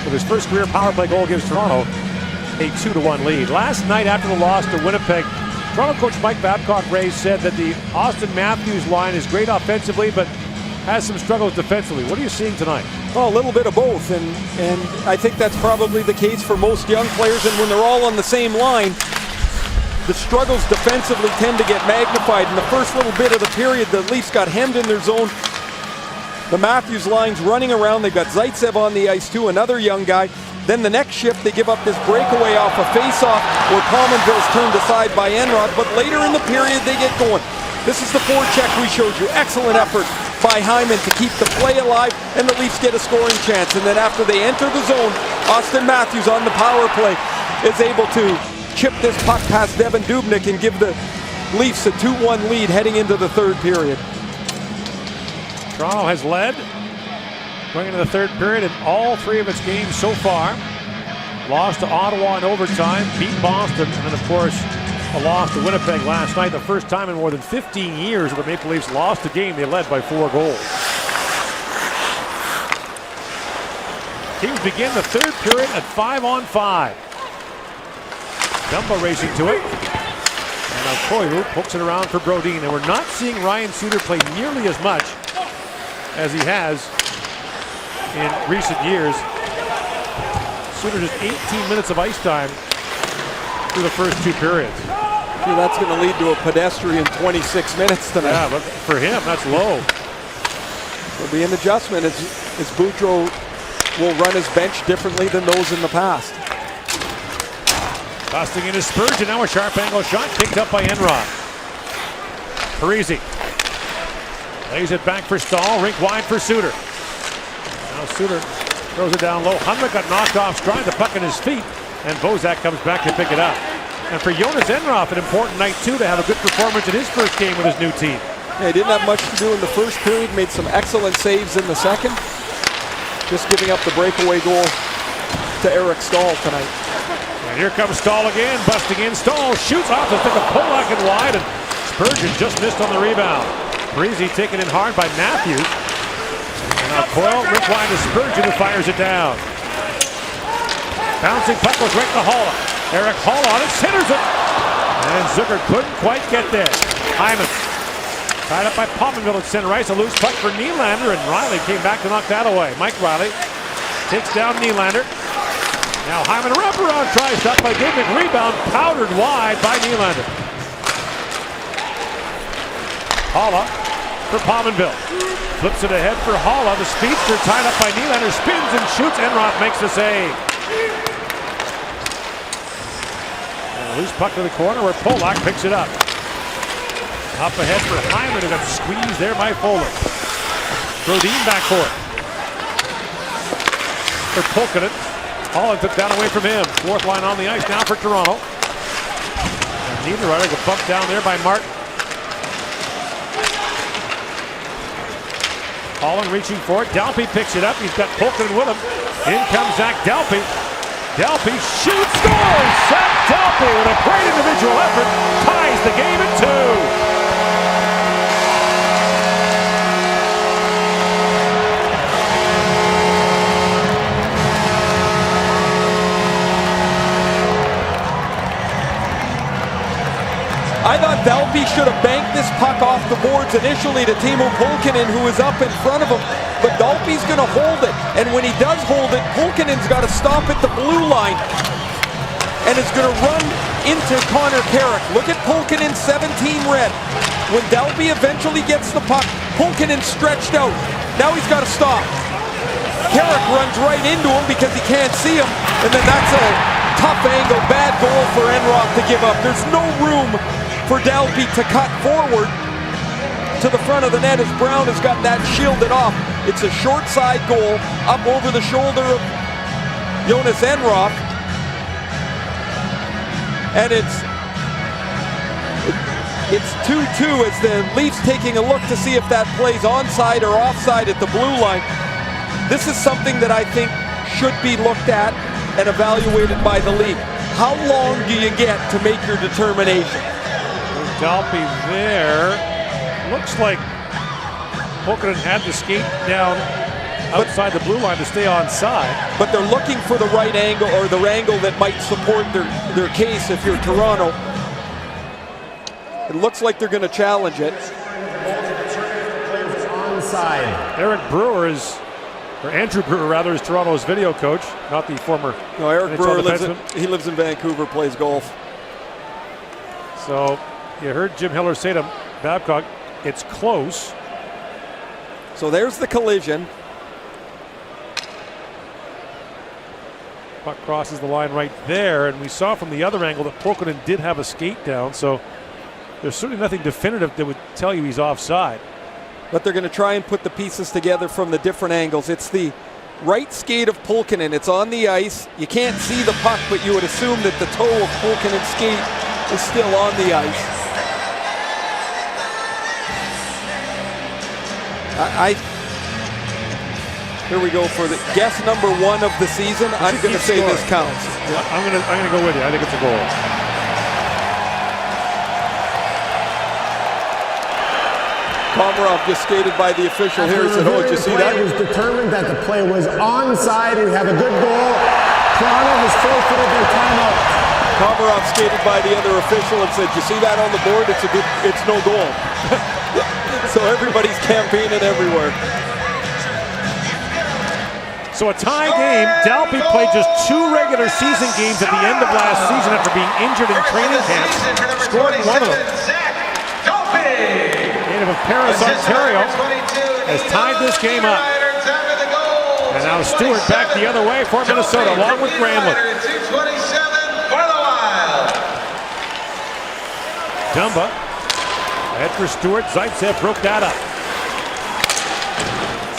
With his first career power play goal gives Toronto a 2-1 lead. Last night after the loss to Winnipeg, Toronto coach Mike Babcock-Ray said that the Austin Matthews line is great offensively, but has some struggles defensively. What are you seeing tonight? Well, a little bit of both, and I think that's probably the case for most young players, and when they're all on the same line, the struggles defensively tend to get magnified. In the first little bit of the period, the Leafs got hemmed in their zone. The Matthews line's running around. They've got Zaitsev on the ice too, another young guy. Then the next shift, they give up this breakaway off a face-off where Palmenville's turned aside by Enroth, but later in the period, they get going. This is the forecheck we showed you. Excellent effort by Hyman to keep the play alive, and the Leafs get a scoring chance. And then after they enter the zone, Austin Matthews on the power play is able to chip this puck past Devan Dubnyk and give the Leafs a 2-1 lead heading into the third period. Toronto has led going into the third period in all three of its games so far. Lost to Ottawa in overtime, beat Boston, and then of course a loss to Winnipeg last night. The first time in more than 15 years that the Maple Leafs lost a game they led by 4 goals. Teams begin the third period at 5-on-5. Dumba racing to it. And now Koivu pokes it around for Brodin. And we're not seeing Ryan Suter play nearly as much as he has in recent years. Suter just 18 minutes of ice time through the first 2 periods. See, that's going to lead to a pedestrian 26 minutes tonight. Yeah, but for him, that's low. There'll be an adjustment as Boudreau will run his bench differently than those in the past. Busting in his Spurgeon, now a sharp angle shot picked up by Enroth. Parisi lays it back for Stahl, rink wide for Suter. Now Suter throws it down low. Hunwick got knocked off stride, the puck in his feet, and Bozak comes back to pick it up. And for Jonas Enroth, an important night too to have a good performance in his first game with his new team. Yeah, he didn't have much to do in the first period, made some excellent saves in the second. Just giving up the breakaway goal to Eric Stahl tonight. And here comes Stahl again, busting in. Stahl shoots off the stick of Polak and wide, and Spurgeon just missed on the rebound. Breezy taken in hard by Matthews. And now Coyle, rink wide to Spurgeon, who fires it down. Bouncing puck goes right to Haula. Eric Haula on it, centers it. And Zucker couldn't quite get there. Hyman tied up by Palmenville at center ice. A loose puck for Nylander, and Riley came back to knock that away. Mike Riley takes down Nylander. Now Hyman, a wraparound try, shot by Dubnyk. Rebound powdered wide by Nylander. Haula for Palmenville. Flips it ahead for Haula. The speedster tied up by Nylander. Spins and shoots. Enroth makes the save. Loose puck to the corner where Polak picks it up. Up ahead for Hyman, who got squeezed there by Foley. Brodin back for it. For Polkanen. Holland took that away from him. Fourth line on the ice now for Toronto. And Niederreiter got bumped down there by Martin. Holland reaching for it. Dalpe picks it up. He's got Polkanen with him. In comes Zach Dalpe. Dalpe shoots, scores! Zach Dalpe with a great individual effort ties the game at 2. I thought Dalpe should have banked this puck off the boards initially to Timo Polkanen, who was up in front of him, but Dalpe's going to hold it, and when he does hold it, Polkanen's got to stop at the blue line and is going to run into Connor Carrick. Look at Polkanen, 17 red. When Dalpe eventually gets the puck, Polkanen's stretched out. Now he's got to stop. Carrick runs right into him because he can't see him, and then that's a tough angle, bad goal for Enroth to give up. There's no room for Dalpe to cut forward to the front of the net as Brown has got that shielded off. It's a short side goal up over the shoulder of Jonas Enroth. And It's 2-2 as the Leafs taking a look to see if that plays onside or offside at the blue line. This is something that I think should be looked at and evaluated by the league. How long do you get to make your determination? Dalpe there. Looks like Pokinen had the skate down outside the blue line to stay onside. But they're looking for the right angle or the angle that might support their case if you're Toronto. It looks like they're going to challenge it. Onside. Eric Brewer is, or Andrew Brewer rather, is Toronto's video coach, not the former. No, Eric NHL Brewer defenseman. lives in Vancouver, plays golf. So you heard Jim Hiller say to Babcock, it's close. So there's the collision. Puck crosses the line right there, and we saw from the other angle that Pokinen did have a skate down, so there's certainly nothing definitive that would tell you he's offside. But they're going to try and put the pieces together from the different angles. It's the right skate of Pulkkinen. It's on the ice. You can't see the puck, but you would assume that the toe of Pulkkinen's skate is still on the ice. Here we go for the guess number 1 of the season. I'm going to say this counts. Yeah, I'm going to go with you. I think it's a goal. Komarov just skated by the official here. He said, "Oh, did you see that?" It was determined that the play was onside. We have a good goal. Toronto has forfeited their timeout. Komarov skated by the other official and said, "You see that on the board? It's no goal." So everybody's campaigning everywhere. So a tie game. Dalpe played just 2 regular season games at the end of last season after being injured in training camp. Scored one of them. Native of Paris, Ontario, has tied this game up. And now Stewart back the other way for Minnesota, along with Granlund. Dumba, head for Stewart. Zaitsev broke that up.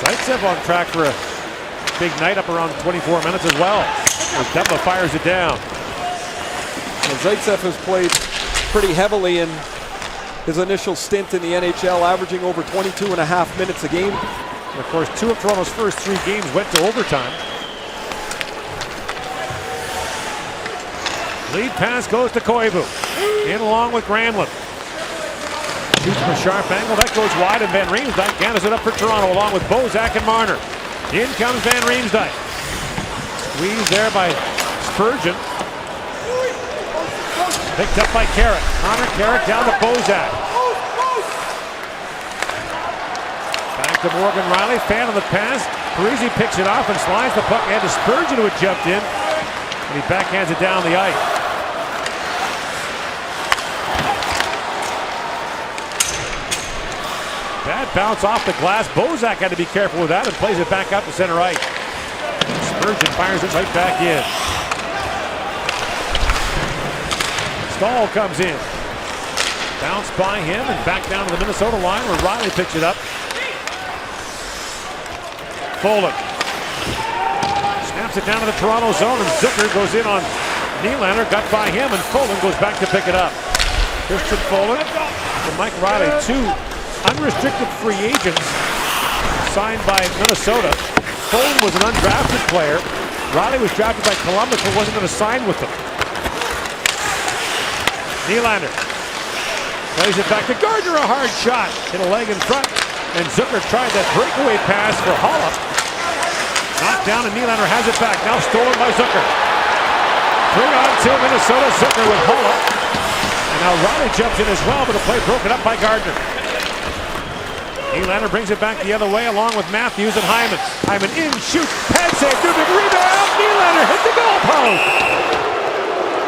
Zaitsev on track for a big night, up around 24 minutes as well, as Dumba fires it down. And Zaitsev has played pretty heavily in his initial stint in the NHL, averaging over 22.5 minutes a game. And of course, 2 of Toronto's first 3 games went to overtime. Lead pass goes to Koivu. In along with Granlund. Shoots from a sharp angle. That goes wide, and Van Riemsdyk gathers it up for Toronto along with Bozak and Marner. In comes Van Riemsdyk. Squeezed there by Spurgeon. Picked up by Carrick. Connor Carrick down to Bozak. Back to Morgan Riley. Fan on the pass. Parisi picks it off and slides the puck ahead to Spurgeon, who had jumped in. And he backhands it down the ice. Bad bounce off the glass. Bozak had to be careful with that and plays it back out to center ice. Spurgeon fires it right back in. Stahl comes in. Bounce by him and back down to the Minnesota line where Riley picks it up. Folin snaps it down to the Toronto zone, and Zucker goes in on Nylander. Got by him, and Folin goes back to pick it up. Christian Folin and Mike Riley, 2 unrestricted free agents signed by Minnesota. Folin was an undrafted player. Riley was drafted by Columbus but wasn't going to sign with them. Nylander plays it back to Gardner, a hard shot. Hit a leg in front, and Zucker tried that breakaway pass for Holla. Knocked down, and Nylander has it back. Now stolen by Zucker. 3-on-2 Minnesota. Zucker with Holla. And now Riley jumps in as well, but the play broken up by Gardner. Nylander brings it back the other way along with Matthews and Hyman. Hyman in, shoots, pad save, Dubnyk rebound. Nylander hit the goalpost.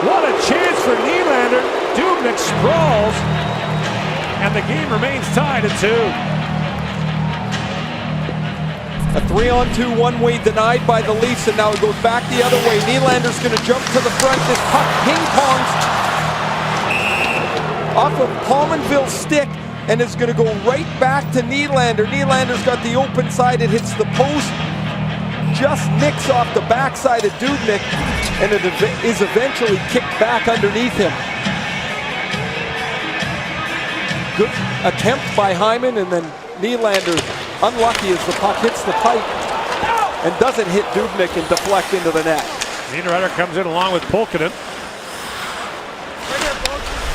What a chance for Nylander. Dubnyk sprawls, and the game remains tied at 2. A 3-on-2 one-way denied by the Leafs, and now it goes back the other way. Nylander's going to jump to the front. This puck ping-pongs off of Pominville's stick and is going to go right back to Nylander. Nylander's got the open side. It hits the post, just nicks off the backside of Dubnyk, and it is eventually kicked back underneath him. good attempt by Hyman, and then Nylander unlucky as the puck hits the pipe and doesn't hit Dubnyk and deflect into the net. Niederreiter comes in along with Pulkkinen.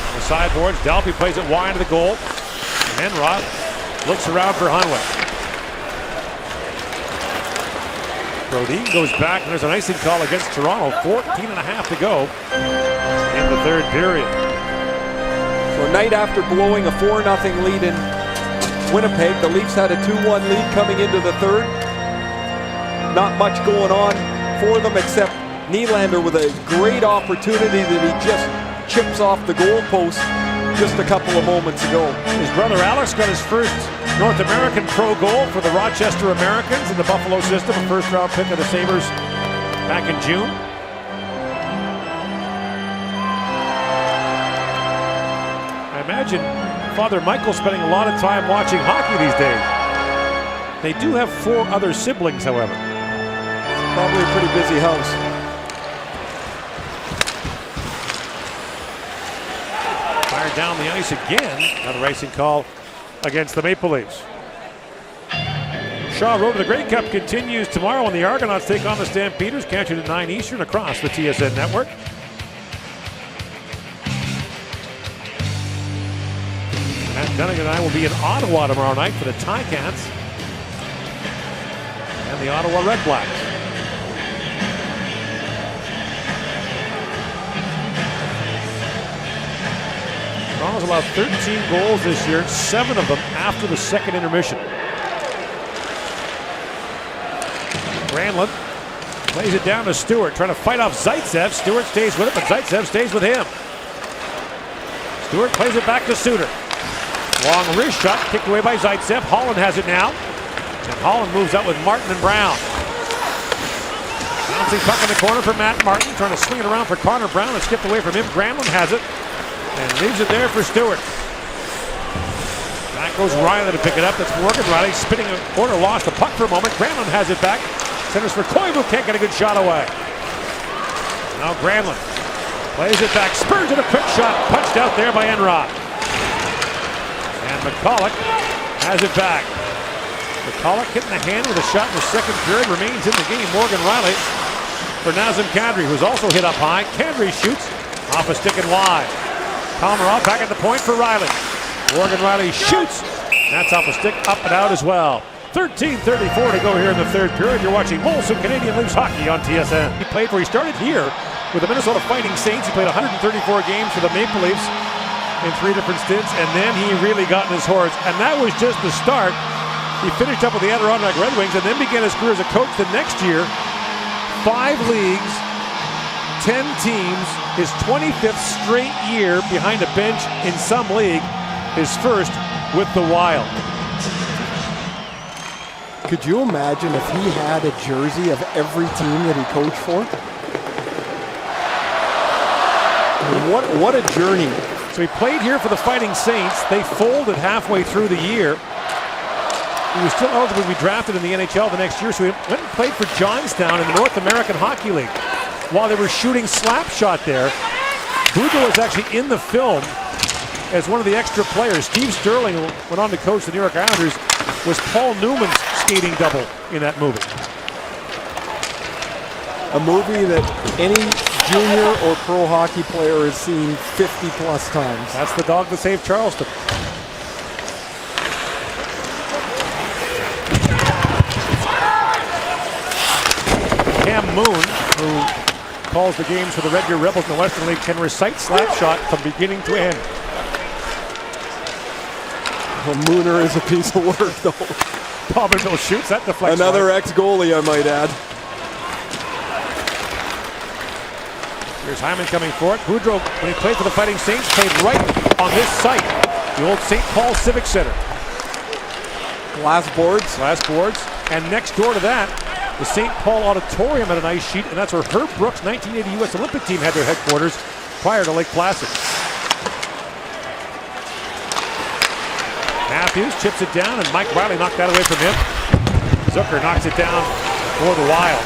On the sideboards, Dalby plays it wide to the goal. And Enrod looks around for Hunwick. Brodin goes back, and there's an icing call against Toronto. 14.5 to go in the third period. So a night after blowing a 4-0 lead in Winnipeg, the Leafs had a 2-1 lead coming into the third. Not much going on for them except Nylander with a great opportunity that he just chips off the goalpost just a couple of moments ago. His brother Alex got his first North American pro goal for the Rochester Americans in the Buffalo system, a first-round pick of the Sabres back in June. I imagine Father Michael spending a lot of time watching hockey these days. They do have 4 other siblings, however. Probably a pretty busy house. Fired down the ice again. Another icing call against the Maple Leafs. Shaw Road to the Grey Cup continues tomorrow when the Argonauts take on the Stampeders. Catch it at 9 Eastern across the TSN network. Matt Dunnigan and I will be in Ottawa tomorrow night for the Ticats and the Ottawa Red Blacks. Toronto's allowed 13 goals this year, 7 of them after the second intermission. Granlund plays it down to Stewart, trying to fight off Zaitsev. Stewart stays with it, but Zaitsev stays with him. Stewart plays it back to Suter. Long wrist shot, kicked away by Zaitsev. Holland has it now. And Holland moves out with Martin and Brown. Bouncing puck in the corner for Matt Martin, trying to swing it around for Connor Brown. It skipped away from him. Granlund has it. And leaves it there for Stewart. Back goes Riley to pick it up. That's Morgan Riley spinning a corner, lost the puck for a moment. Granlund has it back. Centers for Koivu, can't get a good shot away. Now Granlund plays it back, spurs it, a quick shot, punched out there by Enrod. And McCulloch has it back. McCulloch hitting the hand with a shot in the second period, remains in the game. Morgan Riley for Nazem Kadri, who's also hit up high. Kadri shoots off a stick and wide. Komarov back at the point for Riley. Morgan Riley shoots. That's off a stick, up and out as well. 13:34 to go here in the third period. You're watching Molson Canadian Leafs hockey on TSN. He played where he started here with the Minnesota Fighting Saints. He played 134 games for the Maple Leafs in 3 different stints, and then he really got in his horse. And that was just the start. He finished up with the Adirondack Red Wings and then began his career as a coach the next year. 5 leagues, 10 teams, his 25th straight year behind a bench in some league, his first with the Wild. Could you imagine if he had a jersey of every team that he coached for? I mean, what a journey. So he played here for the Fighting Saints. They folded halfway through the year. He was still eligible to be drafted in the NHL the next year, so he went and played for Johnstown in the North American Hockey League. While they were shooting slap shot there, Boudreau was actually in the film as one of the extra players. Steve Sterling, who went on to coach the New York Islanders, was Paul Newman's skating double in that movie. A movie that any junior or pro hockey player has seen 50 plus times. That's the dog that saved Charleston. Cam Moon, who calls the games for the Red Deer Rebels in the Western League, can recite slap shot from beginning to end. Well, Mooner is a piece of work, though. Pominville shoots, that deflects. Another ex-goalie, I might add. Here's Hyman coming for it. Boudreau, when he played for the Fighting Saints, played right on this site, the old St. Paul Civic Center. Glass boards. Glass boards. And next door to that, the St. Paul Auditorium had an ice sheet, and that's where Herb Brooks' 1980 U.S. Olympic team had their headquarters prior to Lake Placid. Matthews chips it down, and Mike Riley knocked that away from him. Zucker knocks it down for the Wild.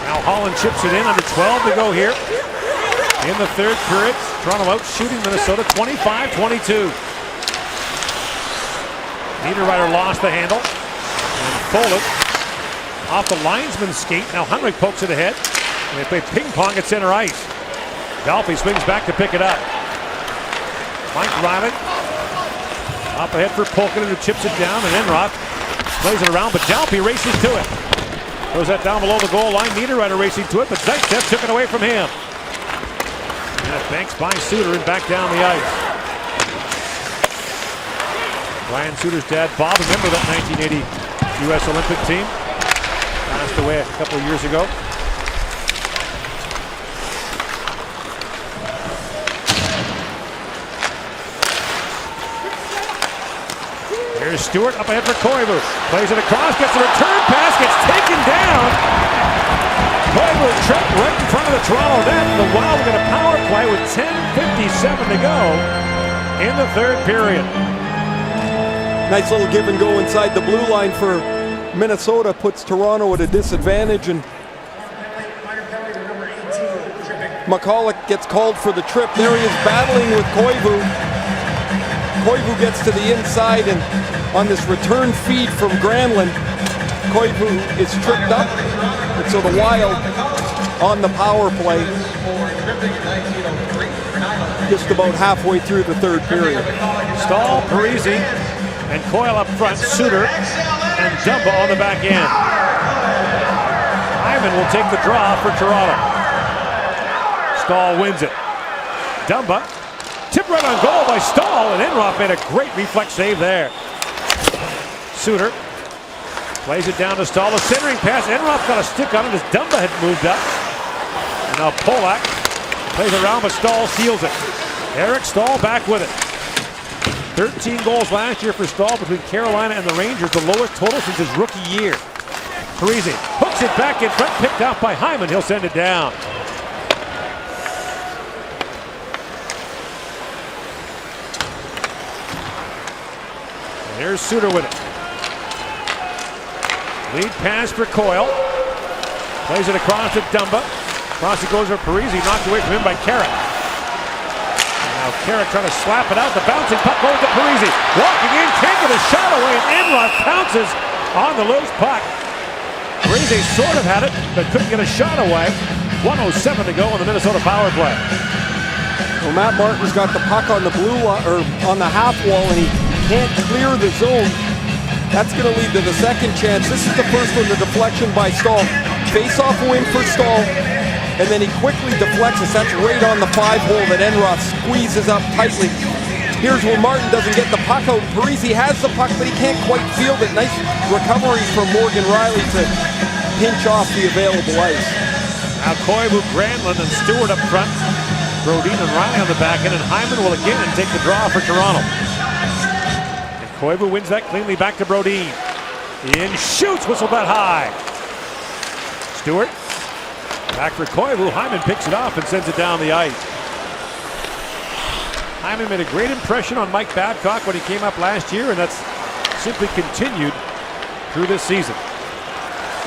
Now Holland chips it in, under 12 to go here in the third period. Toronto out shooting Minnesota 25-22. Niederreiter lost the handle. And Foley off the linesman's skate. Now Henrik pokes it ahead. And they play ping pong at center ice. Dalpe swings back to pick it up. Mike Riley up ahead for Polkinen, who chips it down, and Enroth plays it around, but Dalpe races to it. Throws that down below the goal line. Niederreiter racing to it, but Zaitsev took it away from him. And it banks by Suter and back down the ice. Ryan Suter's dad, Bob, remember that 1980 U.S. Olympic team? Passed away a couple of years ago. Here's Stewart up ahead for Koivu. Plays it across, gets the return pass, gets taken down. Koivu trapped right in front of the Toronto net. The Wild will get a power play with 10:57 to go in the third period. Nice little give and go inside the blue line for Minnesota, puts Toronto at a disadvantage, and McCulloch gets called for the trip. There he is battling with Koivu. Koivu gets to the inside, and on this return feed from Granlund, Koivu is tripped up, and so the Wild on the power play just about halfway through the third period. Stahl, Parise, and Coyle up front, Suter, and Dumba on the back end. Hyman will take the draw for Toronto. Stahl wins it. Dumba, tip right on goal by Stahl, and Enroth made a great reflex save there. Suter plays it down to Stahl. A centering pass. Enroth got a stick on it as Dumba had moved up. And now Polak plays around, but Stahl seals it. Eric Stahl back with it. 13 goals last year for Stahl between Carolina and the Rangers, the lowest total since his rookie year. Parise hooks it back in front, picked out by Hyman. He'll send it down. And there's Suter with it. Lead pass for Coyle. Plays it across to Dumba. Across it goes for Parise, knocked away from him by Carrick. Now Carrick trying to slap it out. The bouncing puck goes to Parise. Walking in, can't get a shot away, and Enroth pounces on the loose puck. Parise sort of had it, but couldn't get a shot away. 1:07 to go on the Minnesota power play. Well, Matt Martin's got the puck on the blue or on the half wall, and he can't clear the zone. That's going to lead to the second chance. This is the first one, the deflection by Stahl. Face-off win for Stahl. And then he quickly deflects us. That's right on the 5-hole that Enroth squeezes up tightly. Here's where Martin doesn't get the puck out. Parise has the puck, but he can't quite field it. Nice recovery from Morgan Riley to pinch off the available ice. Now Koivu, Granlund, and Stewart up front. Brodin and Riley on the back end, and Hyman will again take the draw for Toronto. And Koivu wins that cleanly back to Brodin. In shoots, whistle that high. Stewart. Back for Koivu. Hyman picks it off and sends it down the ice. Hyman made a great impression on Mike Babcock when he came up last year, and that's simply continued through this season.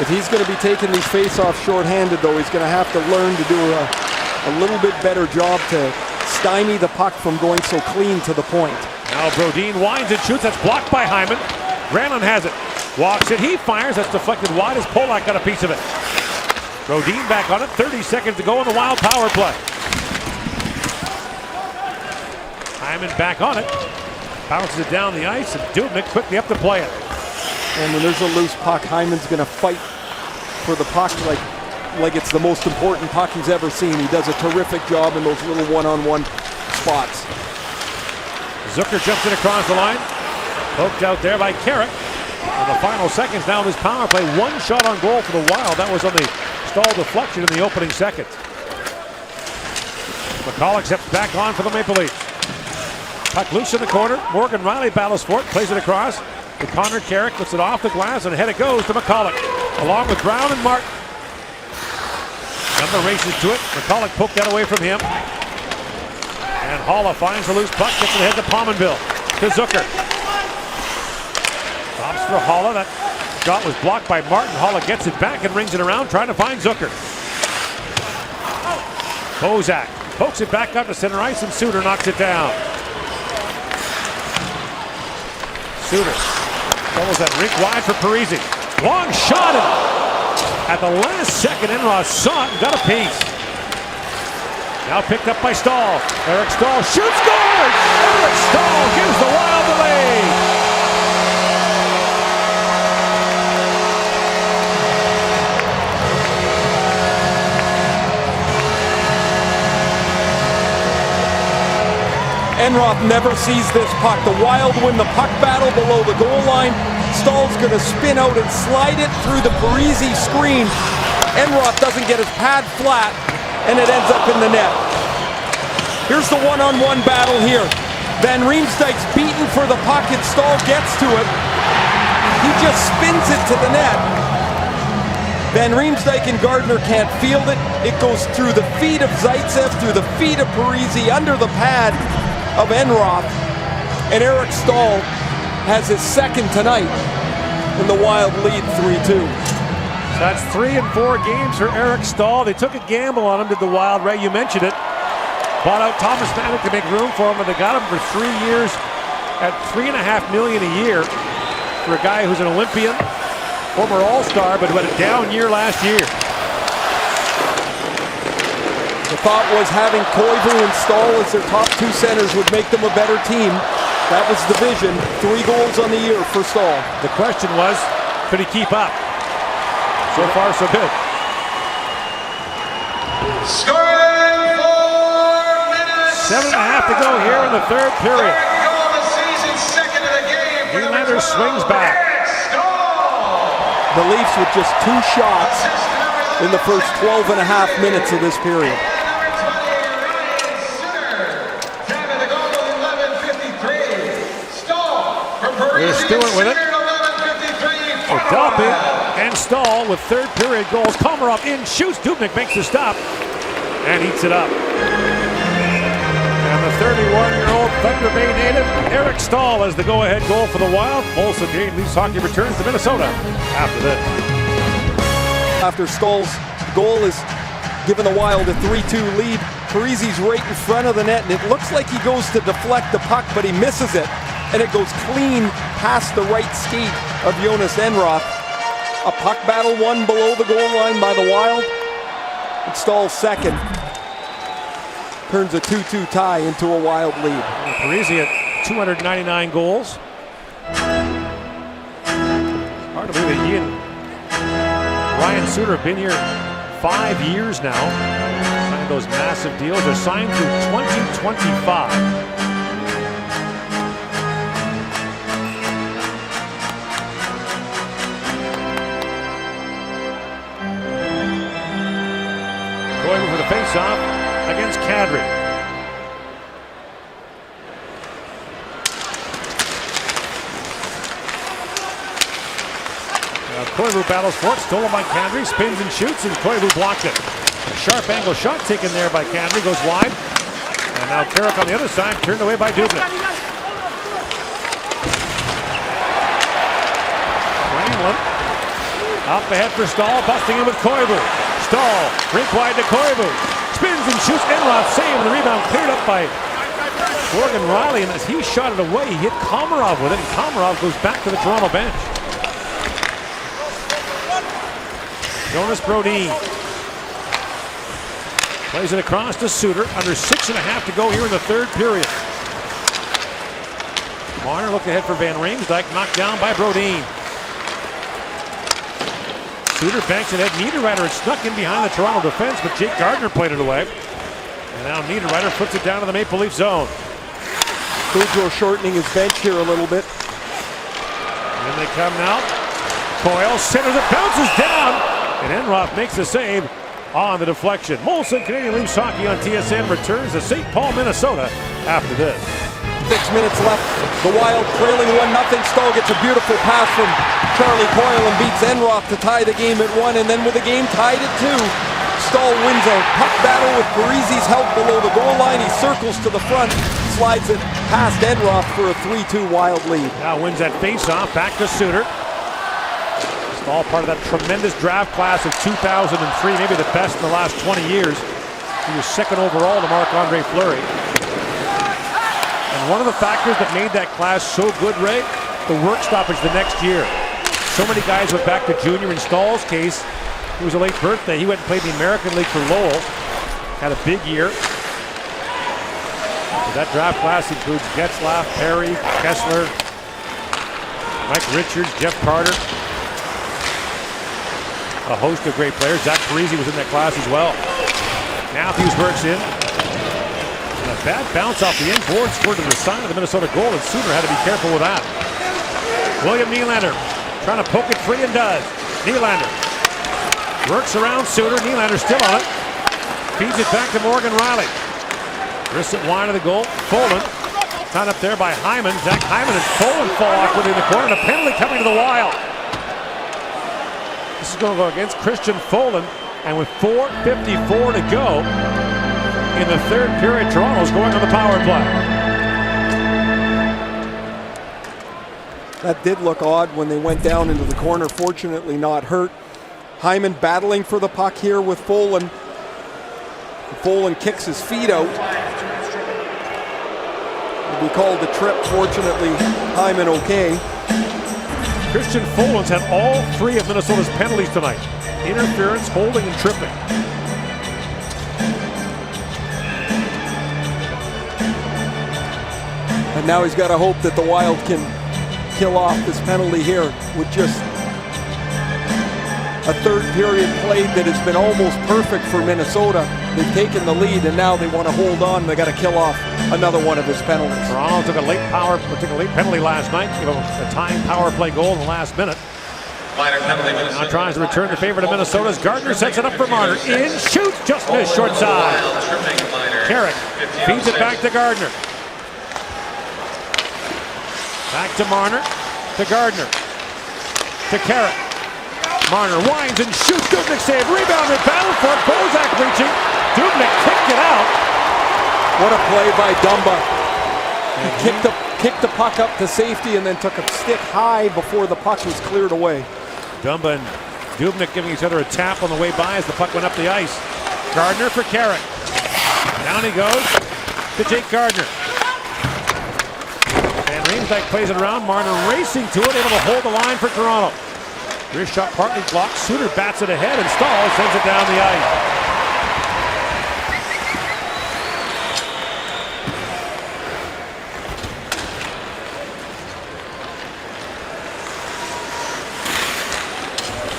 If he's going to be taking these face-offs shorthanded, though, he's going to have to learn to do a little bit better job to stymie the puck from going so clean to the point. Now Brodin winds and shoots. That's blocked by Hyman. Granlund has it. Walks it. He fires. That's deflected wide as Polak got a piece of it. Brodin back on it, 30 seconds to go in the Wild power play. Hyman back on it, bounces it down the ice, and Dubnyk quickly up to play it. And when there's a loose puck, Hyman's going to fight for the puck like it's the most important puck he's ever seen. He does a terrific job in those little one-on-one spots. Zucker jumps in across the line, poked out there by Carrick. In the final seconds now of this power play, one shot on goal for the Wild. That was on the Stahl deflection in the opening seconds. McCulloch steps back on for the Maple Leafs. Puck loose in the corner. Morgan Riley battles for it, plays it across to Connor Carrick, lifts it off the glass, and ahead it goes to McCulloch, along with Brown and Martin. Number races to it. McCulloch poked that away from him. And Haula finds the loose puck, gets it ahead to Pominville. To Zucker. Stops for Haula. That shot was blocked by Martin. Haula gets it back and rings it around, trying to find Zucker. Bozak Pokes it back up to center ice, and Suter knocks it down. Suter follows that rink wide for Parise. Long shot, and at the last second, Enroth saw it and got a piece. Now picked up by Stahl. Eric Stahl shoots, scores! Eric Stahl gives the Wild the lead. Enroth never sees this puck. The Wild win the puck battle below the goal line. Stahl's going to spin out and slide it through the Parise screen. Enroth doesn't get his pad flat, and it ends up in the net. Here's the one-on-one battle here. Van Riemsdyk's beaten for the puck, and Stahl gets to it. He just spins it to the net. Van Riemsdyk and Gardner can't field it. It goes through the feet of Zaitsev, through the feet of Parise, under the pad of Enroth, and Eric Stahl has his second tonight, and the Wild lead 3-2. So that's 3 in 4 games for Eric Stahl. They took a gamble on him, did the Wild. Ray, you mentioned it. Bought out Thomas Vanek to make room for him, and they got him for 3 years at $3.5 million a year for a guy who's an Olympian, former All-Star, but who had a down year last year. The thought was having Koivu and Stahl as their top 2 centers would make them a better team. That was the vision. 3 goals on the year for Stahl. The question was, could he keep up? So far, so good. Scoring 4 minutes. 7.5 to go here in the third period. Third goal of the season, second of the game for the Nylander swings back. The Leafs with just 2 shots in the first 12.5 minutes of this period. Here's Stewart with it. O'Donnell and Stahl with third period goals. Komarov in, shoots. Dubnyk makes the stop and eats it up. And the 31-year-old Thunder Bay native, Eric Stahl, has the go-ahead goal for the Wild. Molson Canadian Leafs hockey returns to Minnesota after this. After Stahl's goal is given the Wild a 3-2 lead, Parise's right in front of the net, and it looks like he goes to deflect the puck, but he misses it. And it goes clean past the right skate of Jonas Enroth. A puck battle won below the goal line by the Wild. And Stahl's second turns a 2-2 tie into a Wild lead. Parise at 299 goals. Hard to believe that he and Ryan Suter have been here 5 years now. Signed those massive deals. They're signed through 2025. For the face-off against Kadri. Koivu battles for it, stolen by Kadri, spins and shoots, and Koivu blocked it. A sharp angle shot taken there by Kadri, goes wide. And now Carrick on the other side, turned away by Dubnyk. Granlund up ahead for Stahl, busting in with Koivu. Stahl, rink wide to Koivu. Spins and shoots. Enroth save, and the rebound cleared up by Morgan Riley. And as he shot it away, he hit Komarov with it, and Komarov goes back to the Toronto bench. Jonas Brodin plays it across to Suter. Under 6.5 to go here in the third period. Marner looked ahead for Van Riemsdyk, knocked down by Brodin. Suter banks it ahead. Niederreiter had snuck in behind the Toronto defense, but Jake Gardner played it away. And now Niederreiter puts it down to the Maple Leaf zone. Boudreau shortening his bench here a little bit. And they come now. Coyle centers it, bounces down, and Enroth makes the save on the deflection. Molson Canadian Leafs hockey on TSN returns to St. Paul, Minnesota after this. 6 minutes left. The Wild trailing 1-0. Stahl gets a beautiful pass from Charlie Coyle and beats Enroth to tie the game at 1. And then with the game tied at 2, Stahl wins a puck battle with Parise's help below the goal line. He circles to the front, slides it past Enroth for a 3-2 Wild lead. Now wins that face-off, back to Suter. Stahl part of that tremendous draft class of 2003, maybe the best in the last 20 years. He was second overall to Marc-Andre Fleury. And one of the factors that made that class so good, Ray, the work stoppage the next year. So many guys went back to junior. In Stahl's case, it was a late birthday. He went and played in the American League for Lowell. Had a big year. So that draft class includes Getzlaff, Perry, Kessler, Mike Richards, Jeff Carter. A host of great players. Zach Parisi was in that class as well. Matthews works in. And a bad bounce off the end board scored to the side of the Minnesota goal, and Suter had to be careful with that. William Nylander trying to poke it free and does. Nylander works around Suter. Nylander still on it. Feeds it back to Morgan Riley. Wrists it wide of the goal. Folin tied up there by Hyman. Zach Hyman and Folin fall awkwardly in the corner. And a penalty coming to the Wild. This is going to go against Christian Folin. And with 4:54 to go in the third period, Toronto's going on the power play. That did look odd when they went down into the corner. Fortunately not hurt. Hyman battling for the puck here with Folin. Folin kicks his feet out. It'll be called a trip. Fortunately, Hyman okay. Christian Folin's had all three of Minnesota's penalties tonight. Interference, holding, and tripping. And now he's got to hope that the Wild can kill off this penalty here with just a third period played that has been almost perfect for Minnesota. They've taken the lead and now they want to hold on. They got to kill off another one of his penalties. Toronto took a late penalty last night, gave a tying power play goal in the last minute. Now tries to return the favor to Minnesota's. Gardner sets it up for Marner. In, shoots, just missed, short side. Carrick feeds it back to Gardner. Back to Marner, to Gardner, to Carrick. Marner winds and shoots. Dubnyk save. Rebounded. Battle for it. Bozak reaching. Dubnyk kicked it out. What a play by Dumba. He kicked the puck up to safety and then took a stick high before the puck was cleared away. Dumba and Dubnyk giving each other a tap on the way by as the puck went up the ice. Gardner for Carrick. Down he goes to Jake Gardner. And Riemsdyk plays it around. Marner racing to it, able to hold the line for Toronto. Wrist shot partly blocked. Suter bats it ahead and Stahl sends it down the ice.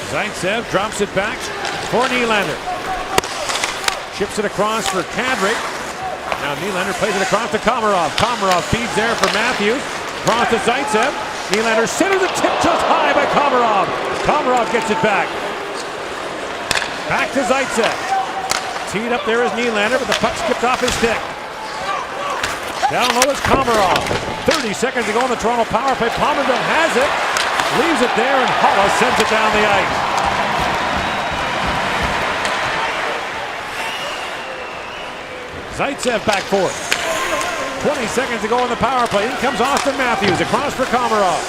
Zaitsev drops it back for Nylander. Chips it across for Kadri. Now Nylander plays it across to Komarov. Komarov feeds there for Matthews. Across to Zaitsev. Nylander centers the tip just high by Komarov. Komarov gets it back. Back to Zaitsev. Teed up there is Nylander, but the puck skipped off his stick. Down low is Komarov. 30 seconds to go on the Toronto power play. Pominville has it. Leaves it there, and Holla sends it down the ice. Zaitsev back for it. 20 seconds to go on the power play. In comes Austin Matthews across for Komarov.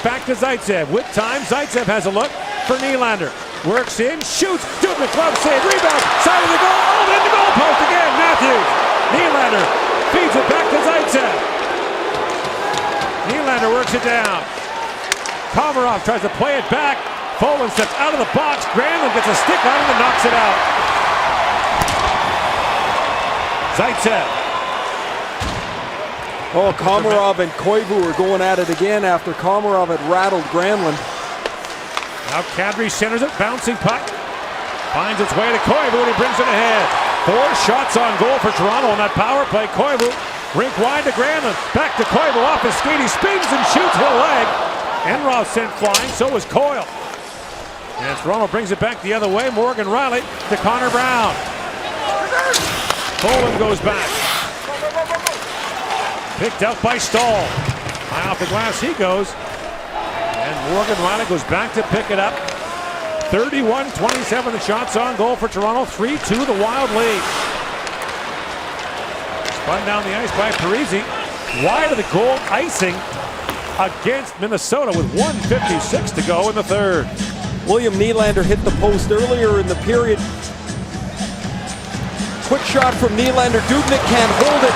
Back to Zaitsev. With time, Zaitsev has a look for Nylander. Works in, shoots. Dubnyk glove save, rebound, side of the goal. Oh, then the goal post again. Matthews. Nylander feeds it back to Zaitsev. Nylander works it down. Komarov tries to play it back. Folin steps out of the box. Granlund gets a stick on him and knocks it out. Zaitsev. Oh, Komarov and Koivu are going at it again after Komarov had rattled Granlund. Now Kadri centers it, bouncing puck. Finds its way to Koivu and he brings it ahead. 4 shots on goal for Toronto on that power play. Koivu, rink wide to Granlund. Back to Koivu, off his skate, he spins and shoots, he'll leg. Enroth sent flying, so was Coyle. And Toronto brings it back the other way. Morgan Riley to Connor Brown. Folin goes back. Picked up by Stahl. High off the glass he goes. And Morgan Riley goes back to pick it up. 31-27 the shots on goal for Toronto. 3-2 the Wild lead. Spun down the ice by Parisi. Wide of the goal, icing against Minnesota with 1:56 to go in the third. William Nylander hit the post earlier in the period. quick shot from Nylander. Dubnyk can't hold it.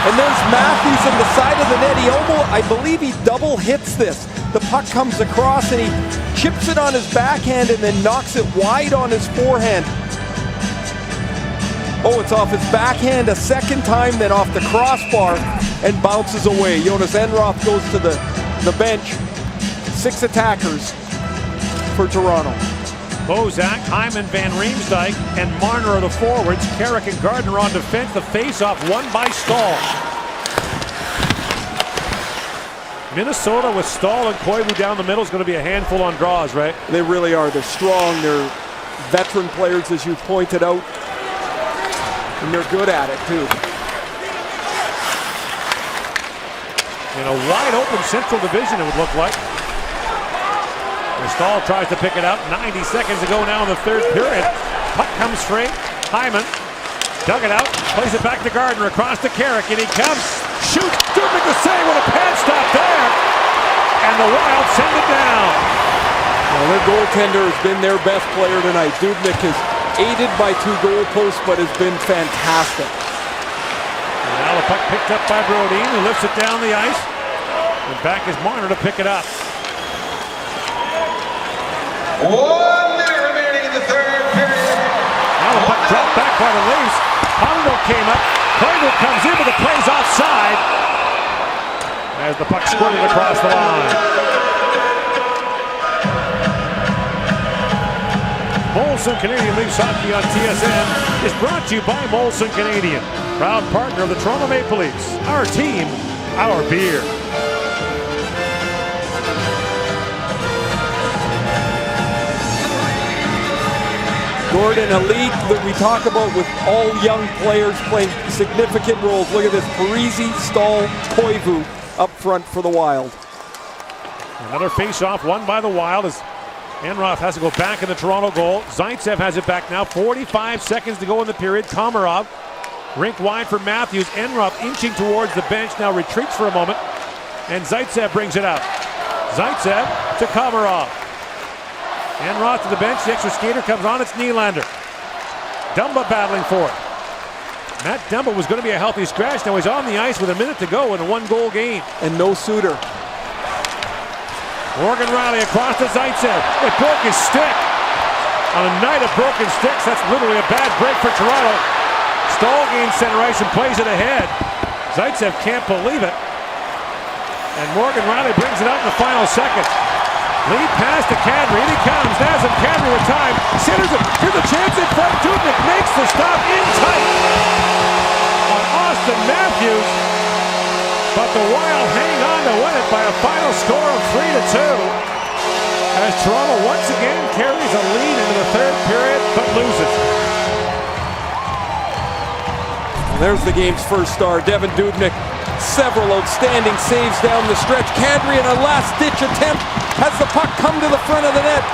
And there's Matthews on the side of the net. He almost, I believe he double hits this. The puck comes across and he chips it on his backhand and then knocks it wide on his forehand. Oh, it's off his backhand a second time, then off the crossbar and bounces away. Jonas Enroth goes to the bench. 6 attackers for Toronto. Bozak, Hyman, Van Riemsdyk, and Marner are the forwards. Carrick and Gardner on defense. The face-off won by Stahl. Minnesota with Stahl and Koivu down the middle is going to be a handful on draws, right? They really are. They're strong. They're veteran players, as you pointed out. And they're good at it, too. In a wide-open Central Division, it would look like. Stahl tries to pick it up. 90 seconds to go now in the third period. Puck comes straight. Hyman dug it out. Plays it back to Gardner across to Carrick. And he comes. Shoots. Dubnyk the save with a pad stop there. And the Wild send it down. Well, their goaltender has been their best player tonight. Dubnyk is aided by 2 goal posts, but has been fantastic. And now the puck picked up by Brodin, who lifts it down the ice. And back is Marner to pick it up. 1 minute remaining in the third period. Now the puck dropped back by the Leafs. Hondo came up. Koivu comes in, but the play's offside. As the puck squirted across the line. Molson Canadian Leafs Hockey on TSN is brought to you by Molson Canadian, proud partner of the Toronto Maple Leafs. Our team, our beer. Gordon, a league that we talk about with all young players playing significant roles. Look at this, Parise, Stahl, Koivu up front for the Wild. Another face-off won by the Wild as Enroth has to go back in the Toronto goal. Zaitsev has it back now. 45 seconds to go in the period. Komarov, rink wide for Matthews. Enroth inching towards the bench, now retreats for a moment. And Zaitsev brings it out. Zaitsev to Komarov. Enroth to the bench. The extra skater comes on. It's Nylander. Dumba battling for it. Matt Dumba was going to be a healthy scratch. Now he's on the ice with a minute to go in a 1-goal game. And no Suter. Morgan Riley across to Zaitsev. It broke his stick. On a night of broken sticks, that's literally a bad break for Toronto. Stahl gains center ice and plays it ahead. Zaitsev can't believe it. And Morgan Riley brings it out in the final second. Lead pass to Kadri. In he comes. Nazem Kadri with time. Centers it. Here's a chance in front. Dubnyk makes the stop in tight on Austin Matthews. But the Wild hang on to win it by a final score of 3-2. As Toronto once again carries a lead into the third period, but loses. There's the game's first star, Devan Dubnyk. Several outstanding saves down the stretch. Kadri in a last-ditch attempt has the puck come to the front of the net.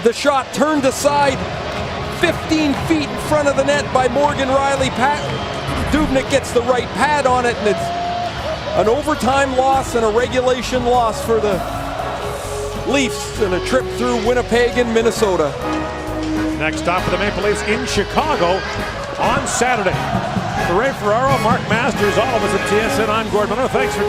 The shot turned aside 15 feet in front of the net by Morgan Riley. Dubnyk gets the right pad on it, and it's an overtime loss and a regulation loss for the Leafs in a trip through Winnipeg and Minnesota. Next stop for the Maple Leafs in Chicago on Saturday. For Ray Ferraro, Mark Masters, all of us at TSN, I'm Gordon Miller. Thanks for